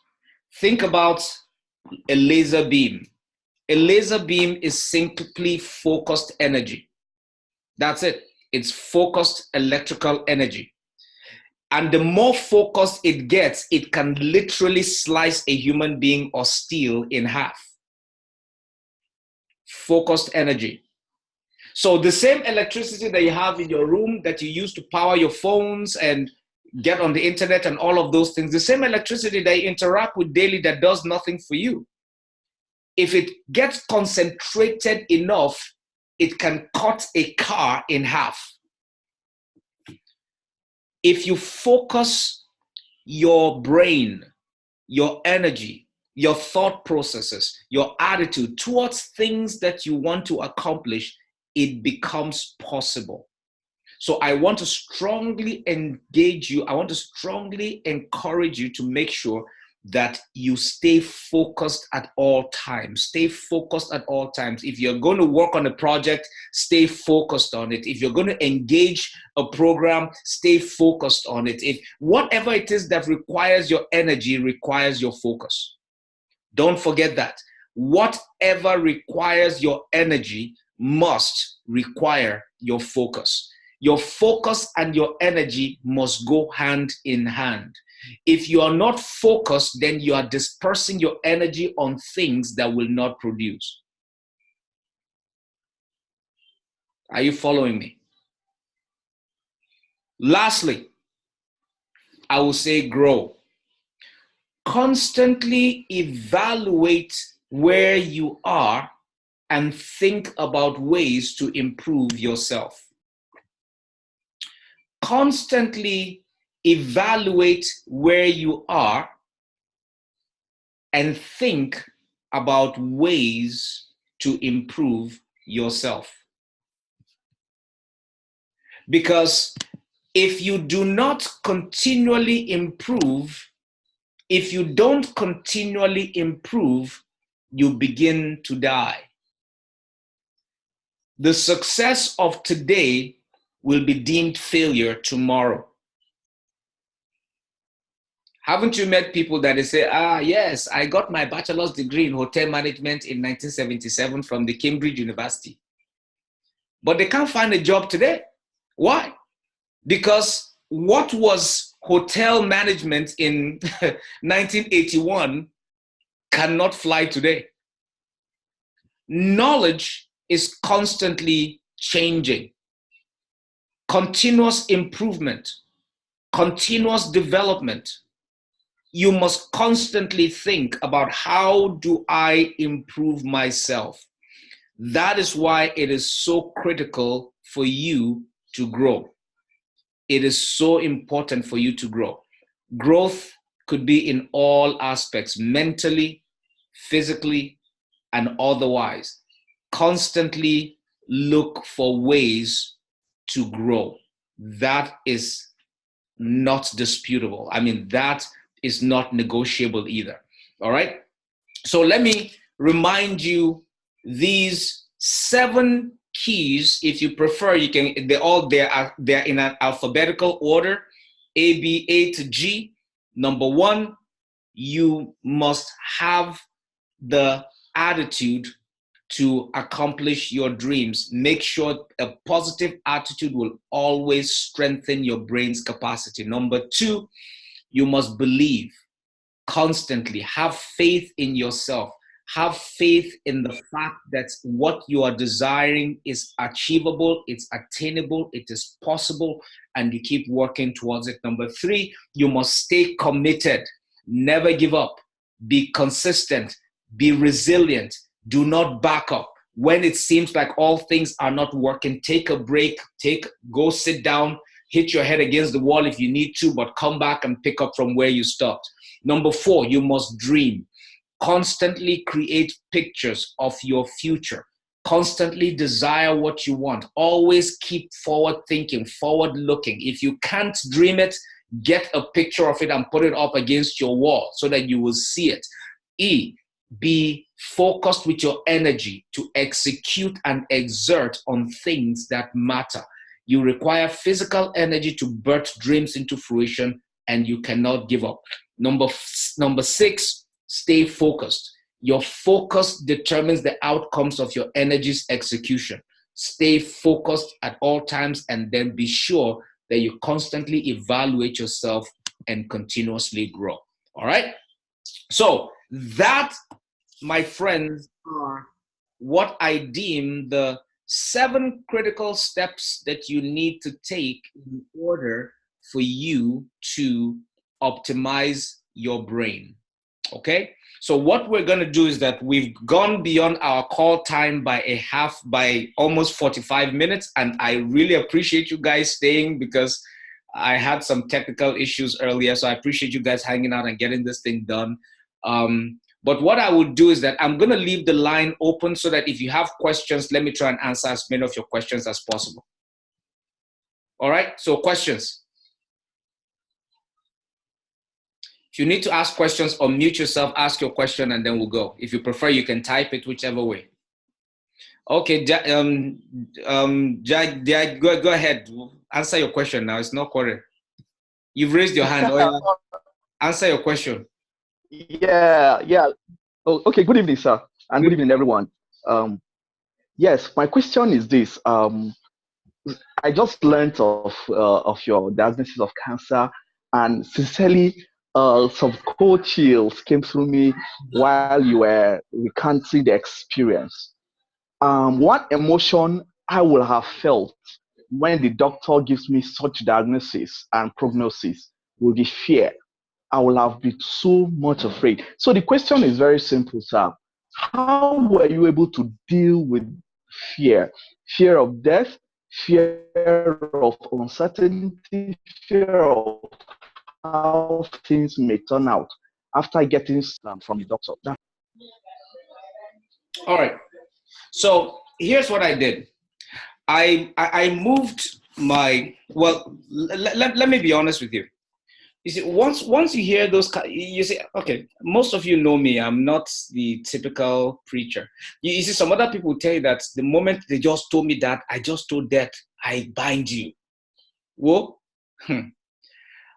Think about a laser beam. A laser beam is simply focused energy. That's it. It's focused electrical energy. And the more focused it gets, it can literally slice a human being or steel in half. Focused energy. So the same electricity that you have in your room that you use to power your phones and get on the internet and all of those things, the same electricity that you interact with daily that does nothing for you, if it gets concentrated enough, it can cut a car in half. If you focus your brain, your energy, your thought processes, your attitude towards things that you want to accomplish, it becomes possible. So I want to strongly engage you. I want to strongly encourage you to make sure that you stay focused at all times. Stay focused at all times. If you're going to work on a project, stay focused on it. If you're going to engage a program, stay focused on it. If whatever it is that requires your energy requires your focus. Don't forget that. Whatever requires your energy must require your focus. Your focus and your energy must go hand in hand. If you are not focused, then you are dispersing your energy on things that will not produce. Are you following me? Lastly, I will say grow. Constantly evaluate where you are and think about ways to improve yourself. Constantly evaluate where you are and think about ways to improve yourself. Because if you do not continually improve, if you don't continually improve, you begin to die. The success of today will be deemed failure tomorrow. Haven't you met people that they say, yes, I got my bachelor's degree in hotel management in 1977 from the Cambridge University. But they can't find a job today. Why? Because what was hotel management in 1981 cannot fly today. Knowledge is constantly changing. Continuous improvement, continuous development. You must constantly think about, how do I improve myself? That is why it is so critical for you to grow. It is so important for you to grow. Growth could be in all aspects, mentally, physically, and otherwise. Constantly look for ways to grow. That is not disputable. I mean, that is not negotiable either. All right. So let me remind you these 7 keys. If you prefer, you can. They're in an alphabetical order, A to G. Number 1, you must have the attitude to accomplish your dreams. Make sure a positive attitude will always strengthen your brain's capacity. Number 2, you must believe constantly. Have faith in yourself. Have faith in the fact that what you are desiring is achievable, it's attainable, it is possible, and you keep working towards it. Number 3, you must stay committed. Never give up. Be consistent. Be resilient. Do not back up. When it seems like all things are not working, take a break. Go sit down. Hit your head against the wall if you need to, but come back and pick up from where you stopped. Number 4, you must dream. Constantly create pictures of your future. Constantly desire what you want. Always keep forward thinking, forward looking. If you can't dream it, get a picture of it and put it up against your wall so that you will see it. E, be focused with your energy to execute and exert on things that matter. You require physical energy to birth dreams into fruition, and you cannot give up. Number 6, stay focused. Your focus determines the outcomes of your energy's execution. Stay focused at all times, and then be sure that you constantly evaluate yourself and continuously grow. All right? So that, my friends, are what I deem the 7 critical steps that you need to take in order for you to optimize your brain. Okay? So what we're going to do is that we've gone beyond our call time by almost 45 minutes. And I really appreciate you guys staying, because I had some technical issues earlier. So I appreciate you guys hanging out and getting this thing done. But what I would do is that I'm going to leave the line open so that if you have questions, let me try and answer as many of your questions as possible. All right, so questions. If you need to ask questions, unmute yourself, ask your question, and then we'll go. If you prefer, you can type it whichever way. Okay, go ahead. Answer your question now. It's not correct. You've raised your hand. Answer your question. Yeah. Oh, okay, good evening, sir. And good evening, everyone. Yes, my question is this. I just learned of your diagnosis of cancer, and sincerely, some cold chills came through me while you were recounting the experience. What emotion I will have felt when the doctor gives me such diagnosis and prognosis will be fear. I will have been so much afraid. So the question is very simple, sir. How were you able to deal with fear? Fear of death, fear of uncertainty, fear of how things may turn out after getting from the doctor. All right. So here's what I did. I moved my, well, let me be honest with you. You see, once you hear those, you say, okay, most of you know me. I'm not the typical preacher. You see, some other people tell you that the moment they just told me that, I just told death, I bind you. Whoa.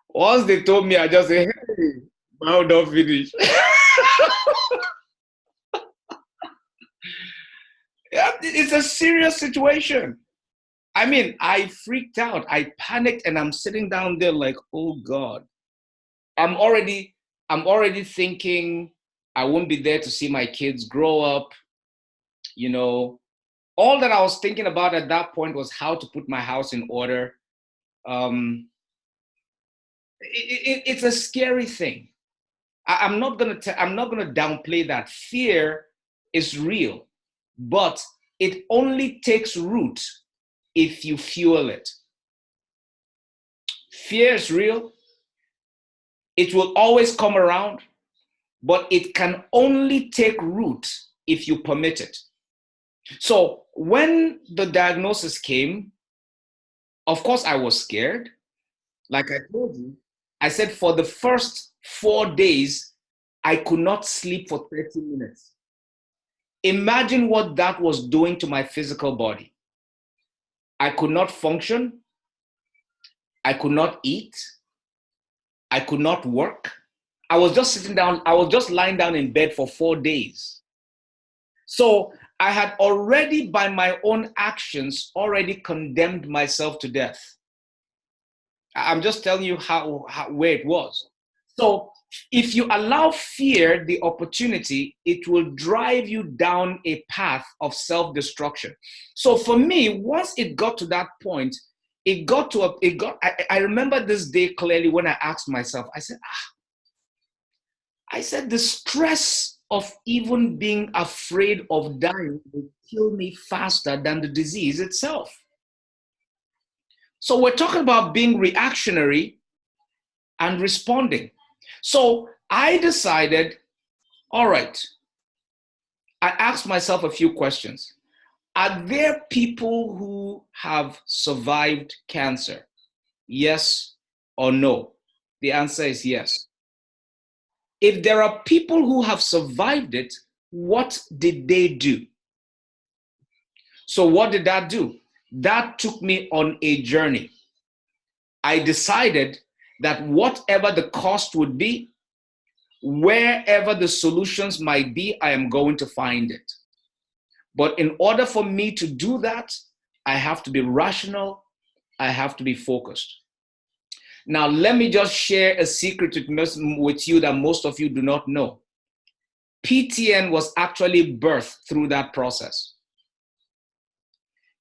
Once they told me, I just say, hey, now don't finish. Yeah, it's a serious situation. I mean, I freaked out. I panicked, and I'm sitting down there like, oh God. I'm already thinking I won't be there to see my kids grow up. You know, all that I was thinking about at that point was how to put my house in order. It's a scary thing. I'm not gonna downplay that. Fear is real, but it only takes root if you fuel it. Fear is real. It will always come around, but it can only take root if you permit it. So when the diagnosis came, of course I was scared. Like I told you, I said for the first 4 days, I could not sleep for 30 minutes. Imagine what that was doing to my physical body. I could not function. I could not eat. I could not work. I was just sitting down. I was just lying down in bed for 4 days. So I had already, by my own actions, already condemned myself to death. I'm just telling you where it was. So if you allow fear the opportunity, it will drive you down a path of self-destruction. So for me, once it got to that point, I remember this day clearly when I asked myself, I said, the stress of even being afraid of dying will kill me faster than the disease itself. So we're talking about being reactionary and responding. So I decided, all right, I asked myself a few questions. Are there people who have survived cancer? Yes or no? The answer is yes. If there are people who have survived it, what did they do? So what did that do? That took me on a journey. I decided that whatever the cost would be, wherever the solutions might be, I am going to find it. But in order for me to do that, I have to be rational. I have to be focused. Now, let me just share a secret with you that most of you do not know. PTN was actually birthed through that process.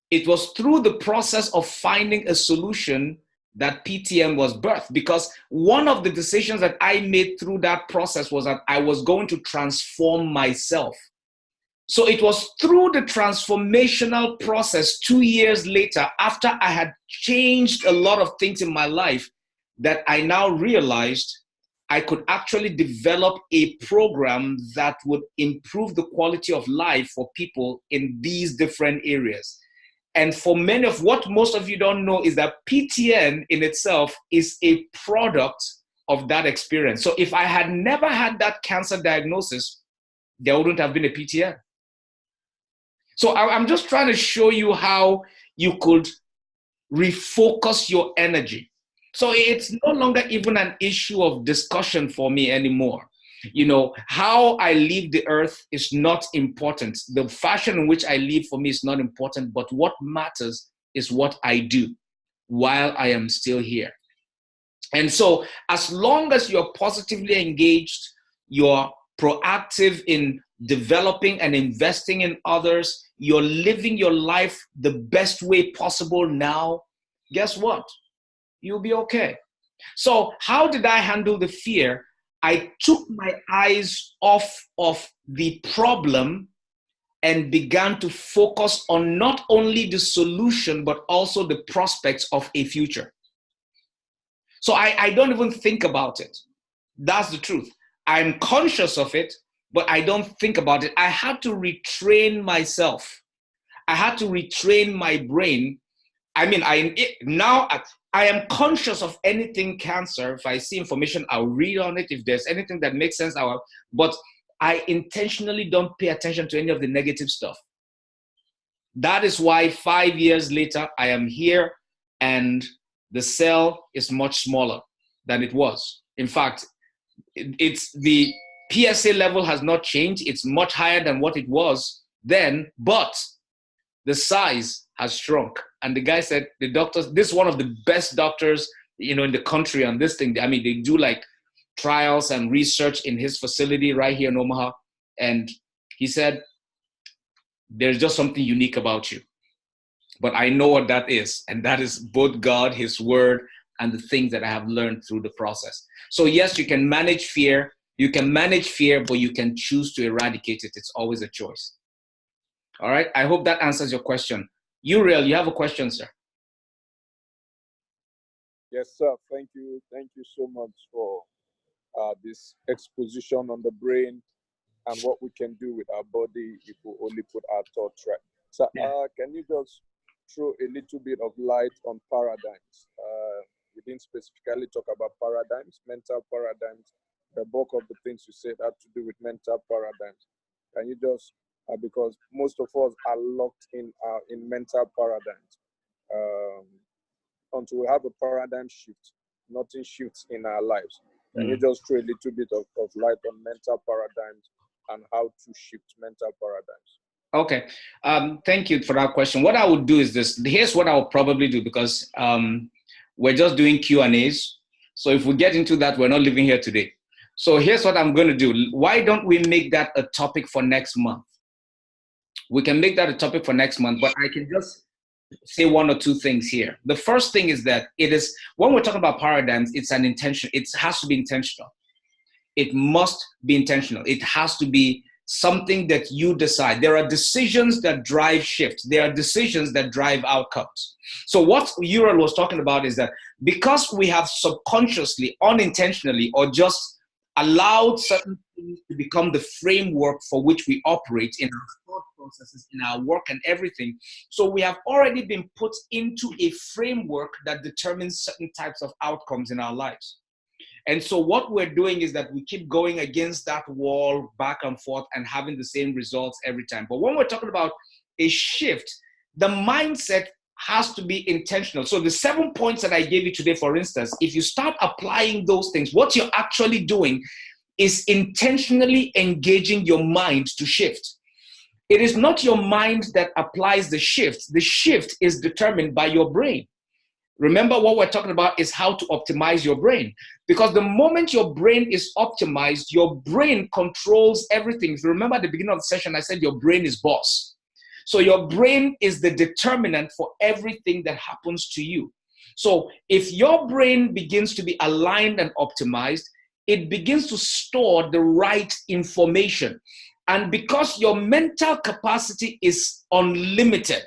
It was through the process of finding a solution that PTN was birthed, because one of the decisions that I made through that process was that I was going to transform myself. So it was through the transformational process 2 years later, after I had changed a lot of things in my life, that I now realized I could actually develop a program that would improve the quality of life for people in these different areas. And for many of what most of you don't know is that PTN in itself is a product of that experience. So if I had never had that cancer diagnosis, there wouldn't have been a PTN. So I'm just trying to show you how you could refocus your energy. So it's no longer even an issue of discussion for me anymore. You know, how I leave the earth is not important. The fashion in which I live for me is not important, but what matters is what I do while I am still here. And so as long as you're positively engaged, you're proactive in developing and investing in others, you're living your life the best way possible now, guess what? You'll be okay. So how did I handle the fear? I took my eyes off of the problem and began to focus on not only the solution, but also the prospects of a future. So I don't even think about it. That's the truth. I'm conscious of it, but I don't think about it. I had to retrain myself. I had to retrain my brain. I mean, I am conscious of anything cancer. If I see information, I'll read on it. If there's anything that makes sense, but I intentionally don't pay attention to any of the negative stuff. That is why 5 years later, I am here and the cell is much smaller than it was. In fact, it's the PSA level has not changed. It's much higher than what it was then, but the size has shrunk. And the guy said, the doctors, this is one of the best doctors, you know, in the country on this thing. I mean, they do like trials and research in his facility right here in Omaha. And he said, there's just something unique about you. But I know what that is. And that is both God, his word, and the things that I have learned through the process. So yes, you can manage fear. You can manage fear, but you can choose to eradicate it. It's always a choice. All right. I hope that answers your question. Uriel, you have a question, sir. Yes, sir. Thank you. Thank you so much for this exposition on the brain and what we can do with our body if we only put our thoughts right. So can you just throw a little bit of light on paradigms? We didn't specifically talk about paradigms, mental paradigms. The bulk of the things you said had to do with mental paradigms. Can you just, because most of us are locked in mental paradigms. Until we have a paradigm shift, nothing shifts in our lives. Can you just throw a little bit of light on mental paradigms and how to shift mental paradigms? Okay. Thank you for that question. What I would do is this. Here's what I will probably do, because we're just doing Q&As. So if we get into that, we're not living here today. So here's what I'm going to do. Why don't we make that a topic for next month? We can make that a topic for next month, but I can just say one or two things here. The first thing is that it is, when we're talking about paradigms, it's an intention. It has to be intentional. It must be intentional. It has to be something that you decide. There are decisions that drive shifts. There are decisions that drive outcomes. So what Uriel was talking about is that because we have subconsciously, unintentionally, or just allowed certain things to become the framework for which we operate in our thought processes, in our work and everything. So we have already been put into a framework that determines certain types of outcomes in our lives. And so what we're doing is that we keep going against that wall back and forth and having the same results every time. But when we're talking about a shift, the mindset has to be intentional. So the 7 points that I gave you today, for instance, if you start applying those things, what you're actually doing is intentionally engaging your mind to shift. It is not your mind that applies the shift. The shift is determined by your brain. Remember, what we're talking about is how to optimize your brain. Because the moment your brain is optimized, your brain controls everything. If you remember at the beginning of the session, I said your brain is boss. So your brain is the determinant for everything that happens to you. So if your brain begins to be aligned and optimized, it begins to store the right information. And because your mental capacity is unlimited,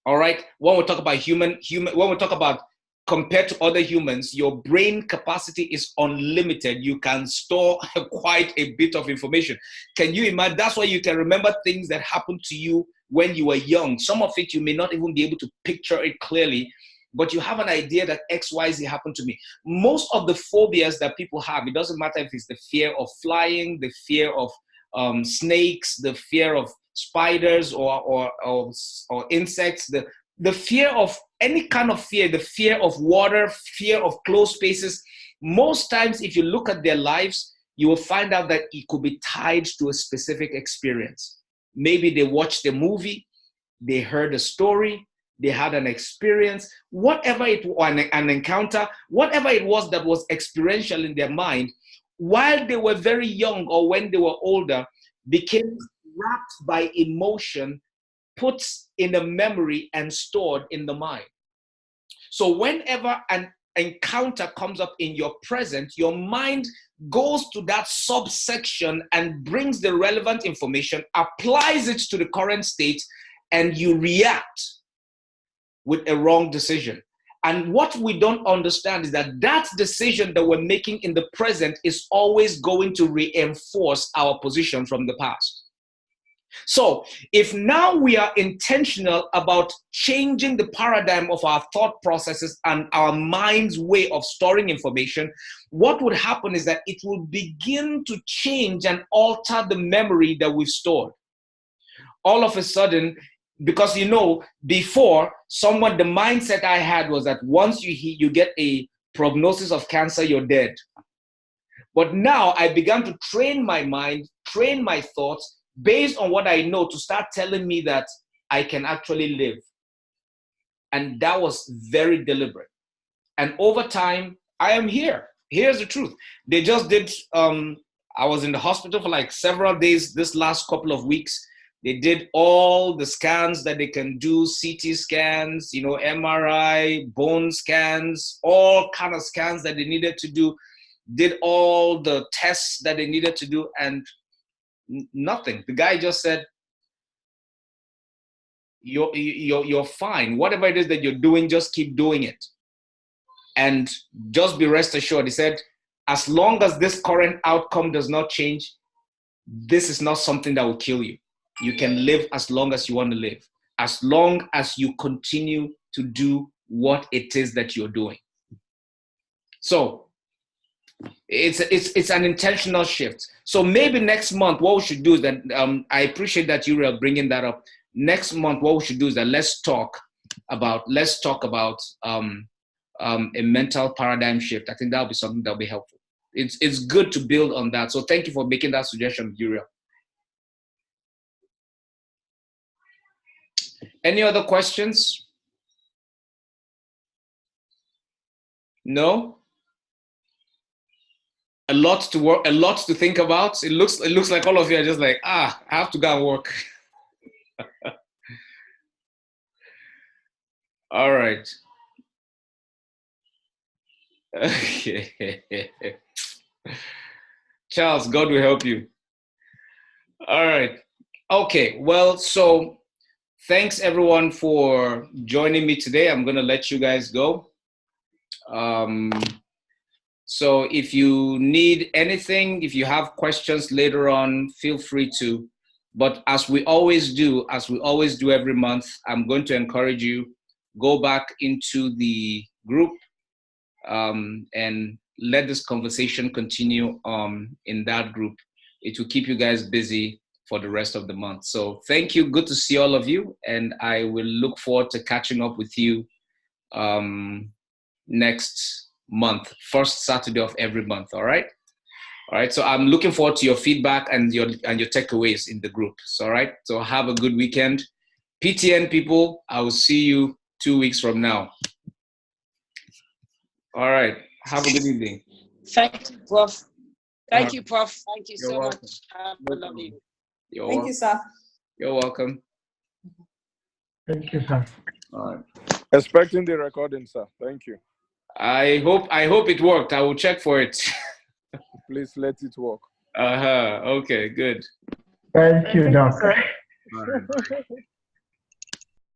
all right, when we talk about when we talk about compared to other humans, your brain capacity is unlimited. You can store quite a bit of information. Can you imagine? That's why you can remember things that happened to you when you were young. Some of it you may not even be able to picture it clearly, but you have an idea that X, Y, Z happened to me. Most of the phobias that people have, it doesn't matter if it's the fear of flying, the fear of snakes, the fear of spiders or insects, the fear of any kind of fear, the fear of water, fear of closed spaces. Most times, if you look at their lives, you will find out that it could be tied to a specific experience. Maybe they watched a movie, they heard a story, they had an experience, whatever it was, an encounter, whatever it was that was experiential in their mind, while they were very young or when they were older, became wrapped by emotion, put in a memory and stored in the mind. So whenever an encounter comes up in your present, your mind goes to that subsection and brings the relevant information, applies it to the current state, and you react with a wrong decision. And what we don't understand is that that decision that we're making in the present is always going to reinforce our position from the past. So if now we are intentional about changing the paradigm of our thought processes and our mind's way of storing information, what would happen is that it will begin to change and alter the memory that we've stored. All of a sudden, because before, the mindset I had was that once you get a prognosis of cancer, you're dead. But now I began to train my mind, train my thoughts based on what I know to start telling me that I can actually live. And that was very deliberate. And over time, I am here. Here's the truth. They just did, I was in the hospital for like several days this last couple of weeks. They did all the scans that they can do, CT scans, MRI, bone scans, all kind of scans that they needed to do, did all the tests that they needed to do, and nothing. The guy just said, you're fine. Whatever it is that you're doing, just keep doing it. And just be rest assured, he said, as long as this current outcome does not change, this is not something that will kill you. You can live as long as you want to live, as long as you continue to do what it is that you're doing. So it's an intentional shift. So maybe next month, what we should do is that, I appreciate that you are bringing that up. Next month, what we should do is that let's talk about a mental paradigm shift. I think that'll be something that'll be helpful. It's good to build on that. So thank you for making that suggestion, Uriel. Any other questions? No? A lot to work, a lot to think about. It looks like all of you are just like, I have to go and work. All right. Okay. Charles, God will help you. All right. Okay. Well, so thanks everyone for joining me today. I'm going to let you guys go. So if you need anything, if you have questions later on, feel free to. But as we always do every month, I'm going to encourage you, go back into the group and let this conversation continue in that group. It will keep you guys busy for the rest of the month. So thank you. Good to see all of you. And I will look forward to catching up with you next month, first Saturday of every month. All right. So I'm looking forward to your feedback and your takeaways in the group. So, all right. So have a good weekend. PTN people, I will see you 2 weeks from now. All right. Have a good evening. Thank you, Prof. Thank you, Prof. Thank you so much. Have a lovely evening. Thank you, sir. You're welcome. Thank you, sir. All right. Expecting the recording, sir. Thank you. I hope it worked. I will check for it. Please let it work. Okay, good. Thank you, Doc. All right.